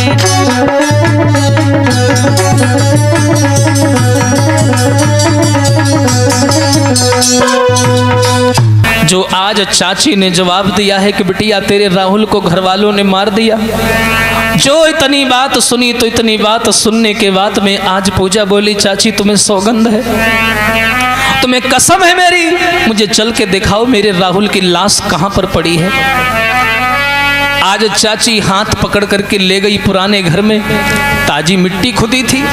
जो आज चाची ने जवाब दिया है कि बिटिया तेरे राहुल को घर वालों ने मार दिया। जो इतनी बात सुनी, तो इतनी बात सुनने के बाद में आज पूजा बोली चाची तुम्हें सौगंध है, तुम्हें कसम है मेरी, मुझे चल के दिखाओ मेरे राहुल की लाश कहां पर पड़ी है। आज चाची हाथ पकड़ करके ले गई पुराने घर में, ताजी मिट्टी खुदी थी।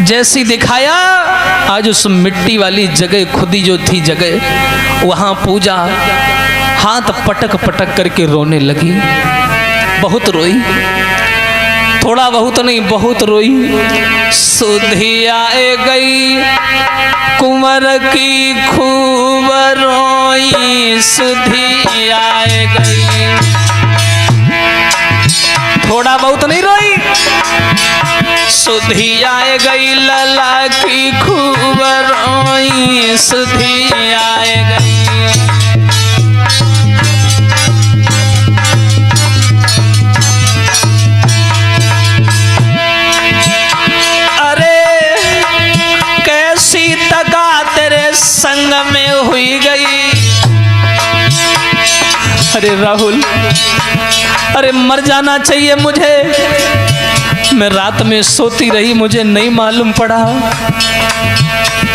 जैसी दिखाया, आज उस मिट्टी वाली जगह खुदी जो थी जगह, वहां पूजा हाथ पटक पटक करके रोने लगी। बहुत रोई, थोड़ा बहुत नहीं बहुत रोई। सुधी आए गई कुंवर की खूब रोई, सुधी आए गई। थोड़ा बहुत नहीं रोई, सुधी आए गई लला की खूब रोई, सुधी आए गई। संग में हुई गई। अरे राहुल, अरे मर जाना चाहिए मुझे। मैं रात में सोती रही, मुझे नहीं मालूम पड़ा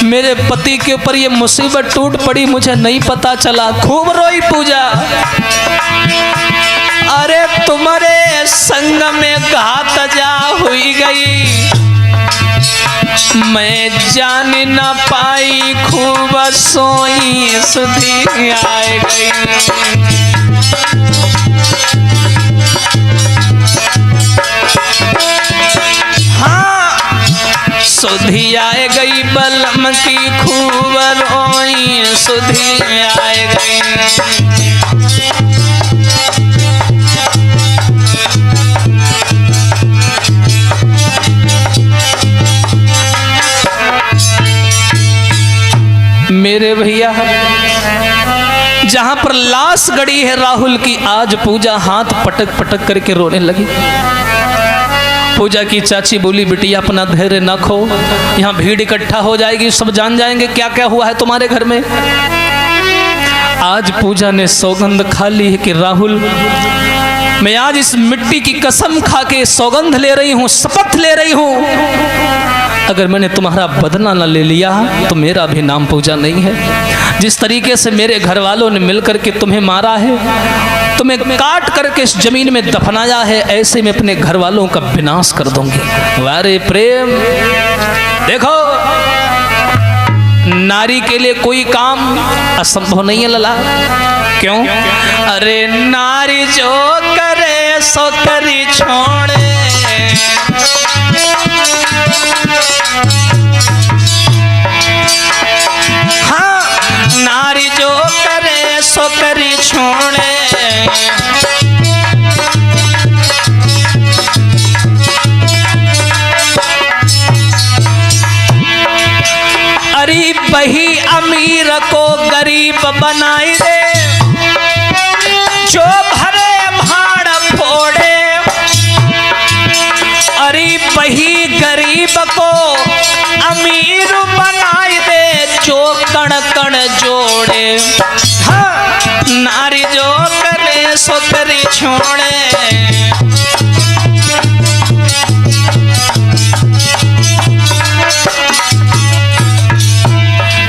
मेरे पति के ऊपर ये मुसीबत टूट पड़ी, मुझे नहीं पता चला। खूब रोई पूजा। अरे तुम्हारे संग में घात जा हुई गई, मैं जान न पाई खूब सोई, सुधी आए गई। हाँ, सुधी आए गई बलम की खूब रोई, सुधी आए गई। जहां पर लाश गड़ी है राहुल की, आज पूजा हाथ पटक पटक करके रोने लगी। पूजा की चाची बोली, बिटिया अपना धैर्य न खो, यहाँ भीड़ इकट्ठा हो जाएगी, सब जान जाएंगे क्या क्या हुआ है तुम्हारे घर में। आज पूजा ने सौगंध खा ली है कि राहुल, मैं आज इस मिट्टी की कसम खा के सौगंध ले रही हूँ, शपथ ले रही हूँ, अगर मैंने तुम्हारा बदला न ले लिया तो मेरा भी नाम पूजा नहीं है। जिस तरीके से मेरे घर वालों ने मिलकर के तुम्हें मारा है, तुम्हें काट करके इस जमीन में दफनाया है, ऐसे में अपने घर वालों का विनाश कर दूंगी। वारे प्रेम, देखो नारी के लिए कोई काम असंभव नहीं है लला। क्यों? अरे नारी जो करे सो करी छोड़े, हाँ नारी जो करे सो करी छोड़े। अरे वही अमीर को गरीब बनाई दे, जो भरे भाड़ फोड़े। अरे वही गरीब को अमीर बनाई दे, जो कण कण जोड़े। हाँ नारी जो करे सो करी छोड़े।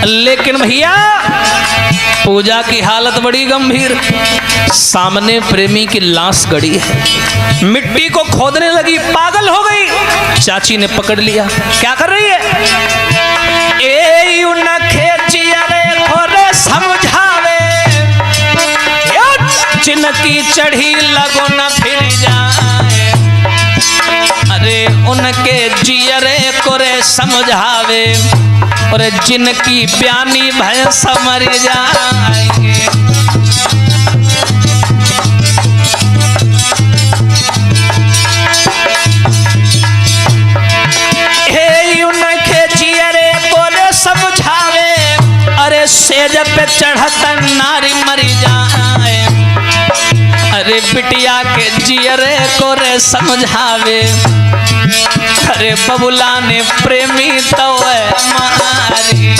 लेकिन भैया पूजा की हालत बड़ी गंभीर, सामने प्रेमी की लाश गड़ी है, मिट्टी को खोदने लगी, पागल हो गई। चाची ने पकड़ लिया, क्या कर रही है? ए उनखे चियरे खोरे समझावे, जिनकी चढ़ी लगो न फिर जाए। अरे उनके जियरे कोरे समझावे, और जिनकी प्यानी भैंस मर जाएंगे। हे उनके जियरे कोरे समझावे, अरे सेज पे चढ़त नारी मर जाए। अरे बिटिया के जियरे कोरे समझावे, अरे बबुला ने प्रेमी तो मारी।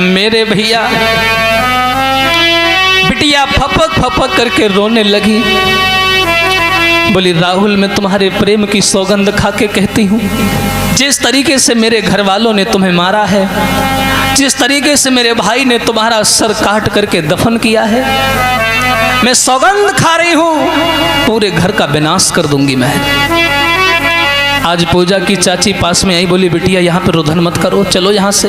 मेरे भैया बिटिया फपक फपक करके रोने लगी, बोली राहुल मैं तुम्हारे प्रेम की सौगंध खा के कहती हूँ, जिस तरीके से मेरे घर वालों ने तुम्हें मारा है, जिस तरीके से मेरे भाई ने तुम्हारा सर काट करके दफन किया है, मैं सौगंध खा रही हूँ पूरे घर का विनाश कर दूंगी मैं। आज पूजा की चाची पास में आई, बोली बिटिया यहाँ पे रुदन मत करो, चलो यहाँ से।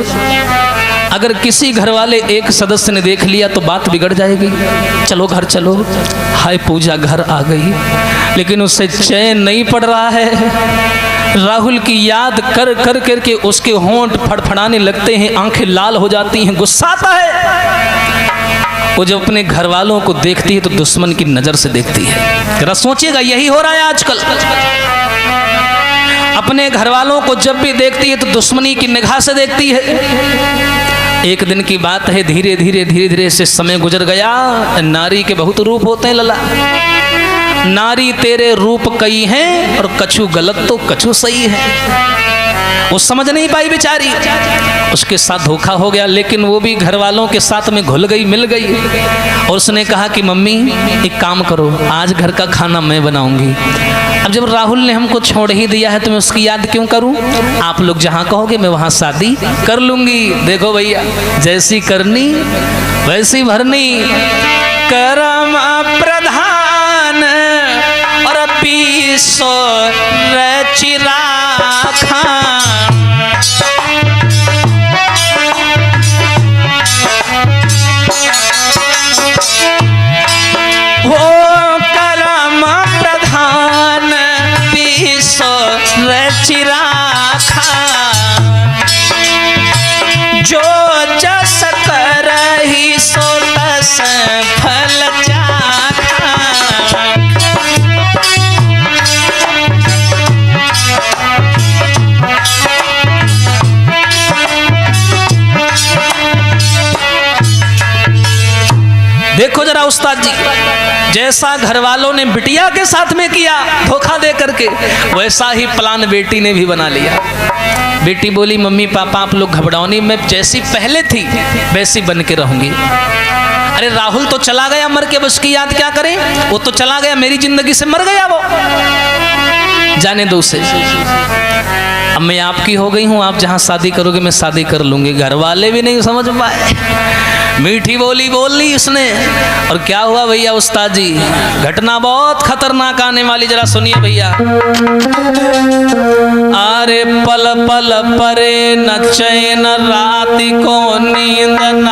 अगर किसी घर वाले एक सदस्य ने देख लिया तो बात बिगड़ जाएगी, चलो घर चलो। हाय पूजा घर आ गई, लेकिन उससे चैन नहीं पड़ रहा है। राहुल की याद कर कर करके उसके होंठ फड़फड़ाने लगते हैं, आंखें लाल हो जाती हैं, गुस्सा आता है। वो जब अपने घर वालों को देखती है तो दुश्मन की नजर से देखती है। जरा सोचिएगा, यही हो रहा है आजकल। अपने घर वालों को जब भी देखती है तो दुश्मनी की निगाह से देखती है। एक दिन की बात है, धीरे धीरे धीरे धीरे से समय गुजर गया। नारी के बहुत रूप होते हैं लला, नारी तेरे रूप कई हैं और कछु गलत तो कछु सही है। वो समझ नहीं पाई बेचारी, उसके साथ धोखा हो गया, लेकिन वो भी घर वालों के साथ में घुल गई, मिल गई। और उसने कहा कि मम्मी एक काम करो, आज घर का खाना मैं बनाऊंगी। अब जब राहुल ने हमको छोड़ ही दिया है तो मैं उसकी याद क्यों करूं? आप लोग जहां कहोगे मैं वहां शादी कर लूंगी। देखो भैया, जैसी करनी वैसी भरनी, करम प्रधान और पीसो चिरा खा। चिराखा जो जस करही सो तस फल चाखा। उस्ताद जी, जैसा घर वालों ने बिटिया के साथ में किया धोखा दे करके, वैसा ही प्लान बेटी ने भी बना लिया। बेटी बोली मम्मी पापा आप लोग घबराओ नहीं, मैं जैसी पहले थी वैसी बन के रहूंगी। अरे राहुल तो चला गया मर के, बस की याद क्या करें, वो तो चला गया, मेरी जिंदगी से मर गया वो, जाने दो उसे। अब मैं आपकी हो गई हूँ, आप जहाँ शादी करोगे मैं शादी कर लूंगी। घर वाले भी नहीं समझ पाए, मीठी बोली बोल ली इसने। और क्या हुआ भैया उस्ताद जी, घटना बहुत खतरनाक आने वाली, जरा सुनिए भैया। अरे पल पल परे न चैन रात को नींद न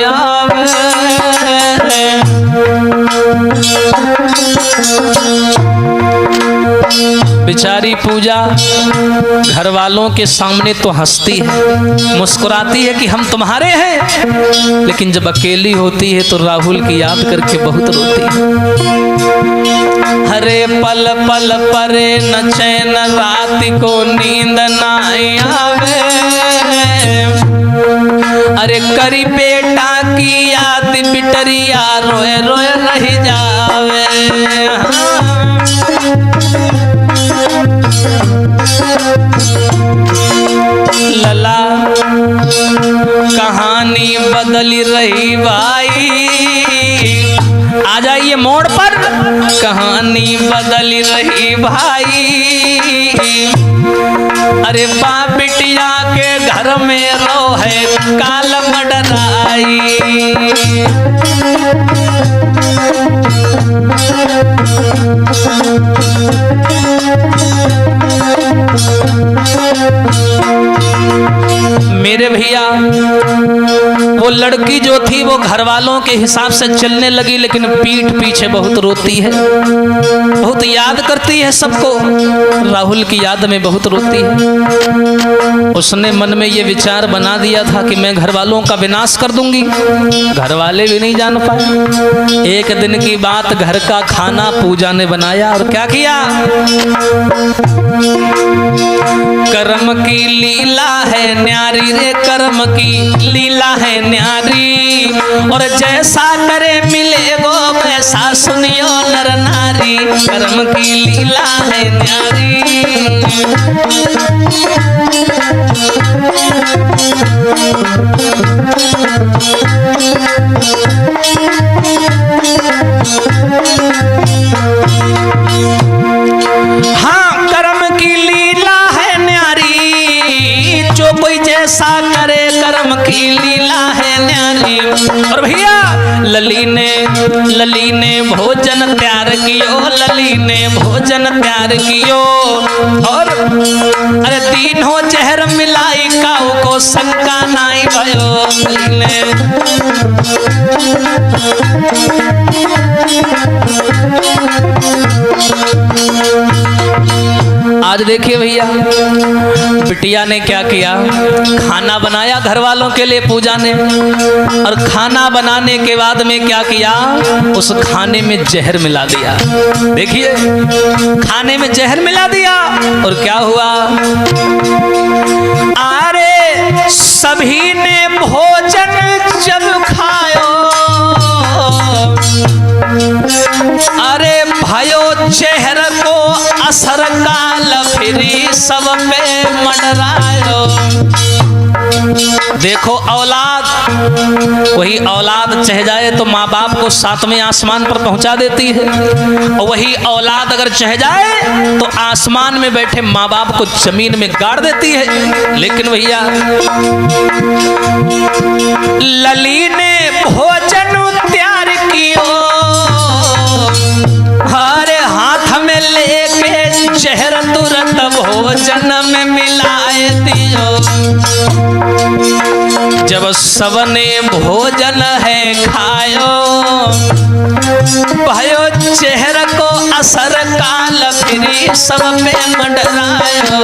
आवे, बेचारी पूजा घर वालों के सामने तो हंसती है, मुस्कुराती है कि हम तुम्हारे हैं, लेकिन जब अकेली होती है तो राहुल की याद करके बहुत रोती है। हरे पल पल परे न चैन रात को नींद न आवे, अरे करी बेटा की याद बिटरिया रोए रोए रह जावे। लला कहानी बदल रही भाई, आ जाइए मोड़ पर, कहानी बदल रही भाई। अरे बाप बिटिया के घर में रो है काल मडराई, मेरे भैया वो लड़की जो थी वो घर वालों के हिसाब से चलने लगी, लेकिन पीठ पीछे बहुत रोती है, बहुत याद करती है सबको, राहुल की याद में बहुत रोती है। उसने मन में ये विचार बना दिया था कि मैं घर वालों का विनाश कर दूंगी, घर वाले भी नहीं जान पाए। एक दिन की बात, घर का खाना पूजा ने बनाया और क्या किया, कर्म की लीला है न्यारी रे, कर्म की लीला है न्यारी, और जैसा करे मिलेगो वैसा सुनियो नर नारी, कर्म की लीला है न्यारी। हाँ कर्म की लीला है न्यारी, जो कोई जैसा करे कर्म की लीला है न्यारी। और भैया लली ने भोजन तैयार कियो, लली ने भोजन तैयार कियो, और अरे तीनों जहर मिलाई काऊ को शंका नाई भयो। आज देखिए भैया बिटिया ने क्या किया, खाना बनाया घर वालों के लिए पूजा ने, और खाना बनाने के बाद में क्या किया, उस खाने में जहर मिला दिया। देखिए खाने में जहर मिला दिया और क्या हुआ, अरे सभी ने भोजन जब खायो, अरे भयो चेहर को असर काल फिरी सब पे मंडरायो। देखो औलाद, वही औलाद चाह जाए तो माँ बाप को सातवें आसमान पर पहुंचा देती है, और वही औलाद अगर चाह जाए तो आसमान में बैठे माँ बाप को जमीन में गाड़ देती है। लेकिन भैया लली ने भोजन तैयार कियो, हरे हाथ में लेके जहर तुरंत भोजन में मिलाए दियो। जब सबने भोजन है खायो, भयो चेहर को असर काल फिरी सब पे मंडरायो।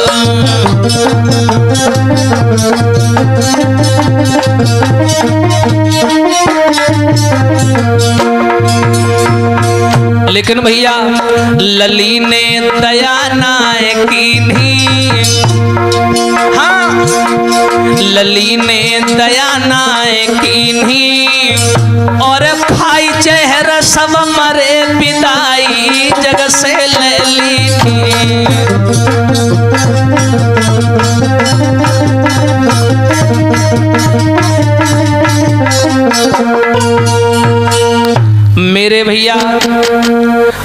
लेकिन भैया लली ने दया ना कीन्ही, हाँ लली ने दया नाय कीन्ही और खाई चेहरा सब मरे विदाई जग से ले लीनी। मेरे भैया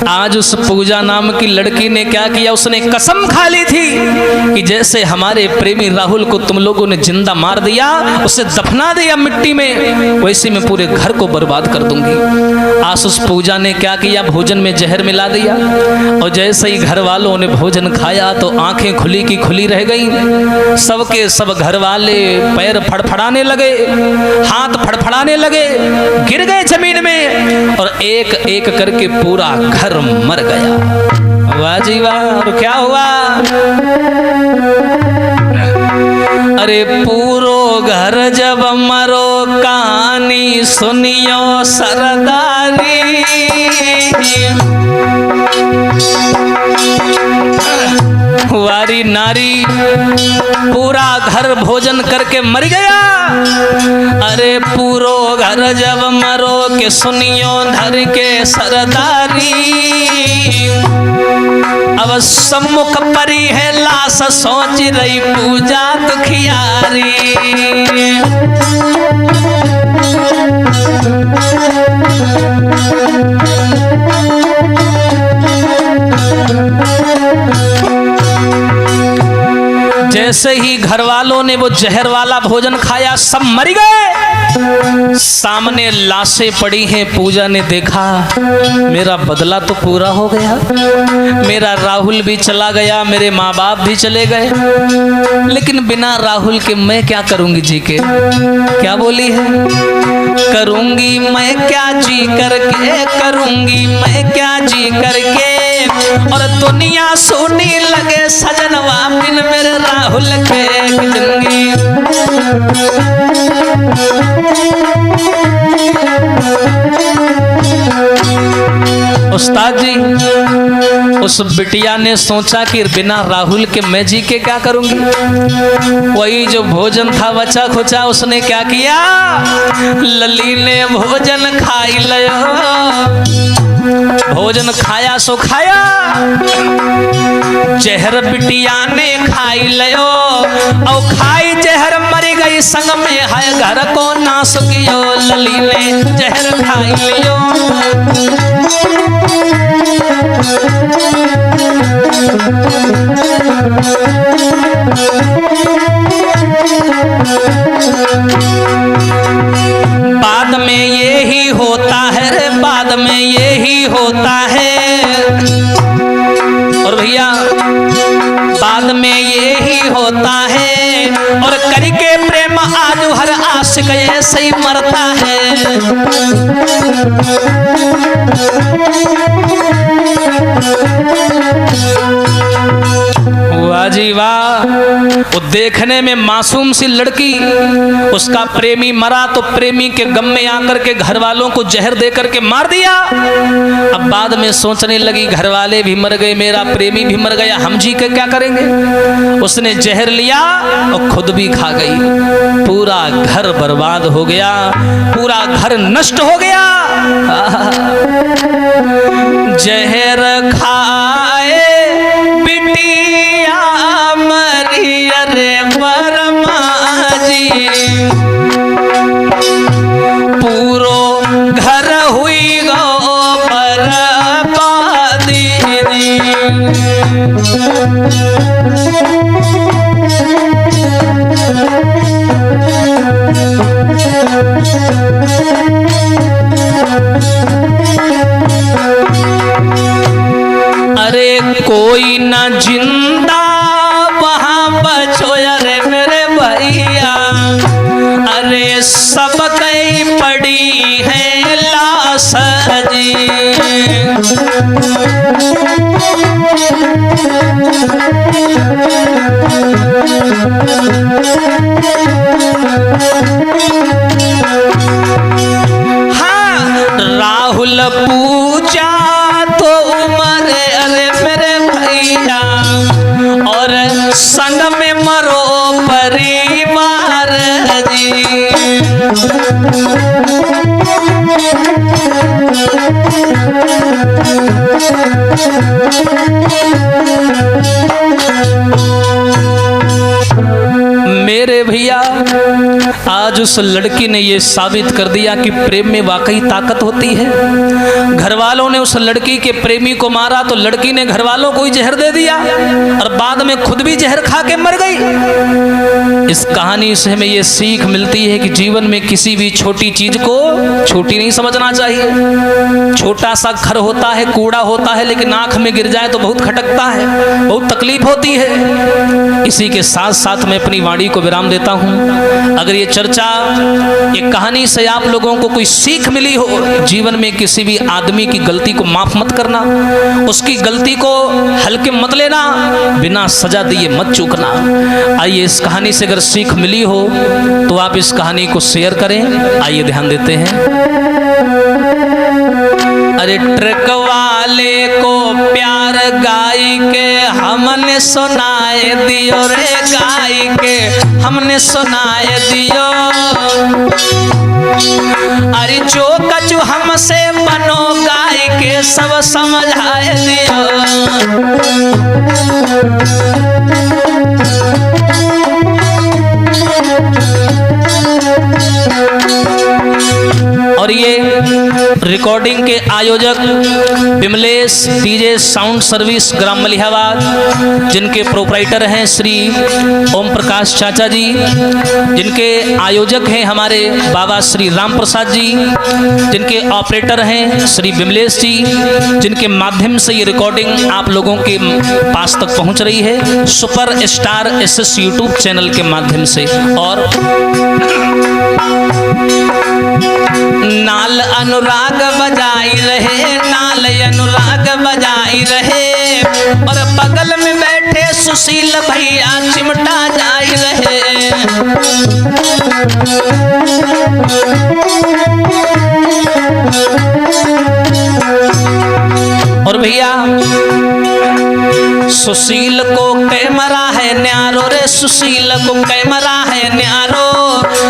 आज उस पूजा नाम की लड़की ने क्या किया, उसने कसम खा ली थी कि जैसे हमारे प्रेमी राहुल को तुम लोगों ने जिंदा मार दिया, उसे दफना दिया मिट्टी में, वैसे मैं पूरे घर को बर्बाद कर दूंगी। आज उस पूजा ने क्या किया, भोजन में जहर मिला दिया और जैसे ही घर वालों ने भोजन खाया तो आंखें खुली की खुली रह गई। सबके सब घर वाले पैर फड़फड़ाने लगे, हाथ फड़फड़ाने लगे, गिर गए जमीन में और एक एक करके पूरा घर मर गया। वाह जी वाह। और क्या हुआ, अरे पूरो घर जब मरो कहानी सुनियो सरदारी। वारी नारी पूरा घर भोजन करके मर गया। अरे पूरो घर जब मरो के सुनियो धर के सरदारी। अब सम्मुख परी है लाश सोच रही पूजा दुखियारी। जैसे ही घर वालों ने वो जहर वाला भोजन खाया सब मर गए। सामने लाशें पड़ी हैं। पूजा ने देखा मेरा बदला तो पूरा हो गया, मेरा राहुल भी चला गया, मेरे माँ बाप भी चले गए, लेकिन बिना राहुल के मैं क्या करूंगी जी के। क्या बोली है, करूंगी मैं क्या जी करके, करूंगी मैं क्या जी करके, और दुनिया सोनी लगे सजनवा बिन मेरे राहुल के जिंदगी। उस्ताद जी, उस बिटिया ने सोचा कि बिना राहुल के मैं जी के क्या करूंगी। वही जो भोजन था बचा खुचा उसने क्या किया, लली ने भोजन खाई लियो। भोजन खाया सो खाया, जहर बिटिया ने खाई लियो और खाई जहर मर गई संग में है घर को नाश कियो। लली ने जहर खाई लियो। बाद में ये ही होता है रे, बाद में ये ही होता है। और भैया बाद में ये ही होता है, और करके प्रेम आज हर आशिक ऐसे ही मरता है। वाह जी वाह। वो देखने में मासूम सी लड़की, उसका प्रेमी मरा तो प्रेमी के गम में आकर के घर वालों को जहर दे करके मार दिया। अब बाद में सोचने लगी घर वाले भी मर गए, मेरा प्रेमी भी मर गया, हम जी के क्या करेंगे। उसने जहर लिया और खुद भी खा गई। पूरा घर बर्बाद हो गया, पूरा घर नष्ट हो गया। जहर खाए बिटिया मरी रे वर्मा जी, पूरो घर हुई गो बर्बादी। अरे कोई ना जिंदा वहां बचो अरे मेरे भैया, अरे सब कई पड़ी है लाश जी। हाँ राहुल पूजा तो उम्र अरे मेरे भैया, और संग में मरो परिवार मेरे भैया, आज उस लड़की ने ये साबित कर दिया कि प्रेम में वाकई ताकत होती है। घर वालों ने उस लड़की के प्रेमी को मारा तो लड़की ने घर वालों को ही जहर दे दिया और बाद में खुद भी जहर खा के मर गई। इस कहानी से हमें ये सीख मिलती है कि जीवन में किसी भी छोटी चीज को छोटी नहीं समझना चाहिए। छोटा सा घर होता है, कूड़ा होता है, लेकिन आंख में गिर जाए तो बहुत खटकता है, बहुत तकलीफ होती है। इसी के साथ साथ मैं अपनी वाणी को विराम देता हूं। अगर ये चर्चा, ये कहानी से आप लोगों को कोई सीख मिली हो, जीवन में किसी भी आदमी की गलती को माफ मत करना, उसकी गलती को हल्के मत लेना, बिना सजा दिए मत चूकना। आइए, इस कहानी से अगर सीख मिली हो तो आप इस कहानी को शेयर करें। आइए ध्यान देते हैं। अरे ट्रक वाले को प्यार गाय के हमने सुनाए दियो रे, गाय के हमने सुनाए दियो। अरे जो कछु हमसे बनो गाय के सब समझाए दियो। और ये रिकॉर्डिंग के आयोजक विमलेश डीजे साउंड सर्विस ग्राम मलिहाबाद, जिनके प्रोपराइटर हैं श्री ओम प्रकाश चाचा जी, जिनके आयोजक हैं हमारे बाबा श्री राम प्रसाद जी, जिनके ऑपरेटर हैं श्री विमलेश जी, जिनके माध्यम से ये रिकॉर्डिंग आप लोगों के पास तक पहुंच रही है super star SS YouTube channel के माध्यम से। और नाल अनुराग बजाई रहे, नाल अनुराग बजाई रहे, और बगल में बैठे सुशील भैया चिमटा जाई रहे। और भैया, सुशील को कैमरा है न्यारो रे, सुशील को कैमरा है न्यारो,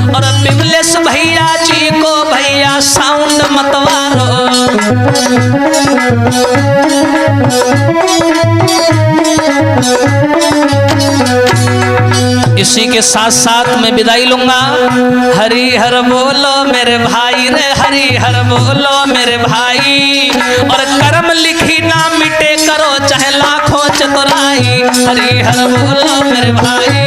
और विमलेश भैया जी को भैया साउंड मतवारो। इसी के साथ साथ मैं विदाई लूंगा। हरि हर बोलो मेरे भाई रे, हरि हर बोलो मेरे भाई, और कर्म लिखी ना मिटे करो चाहे लाखों चतुराई। हरि हर बोलो मेरे भाई।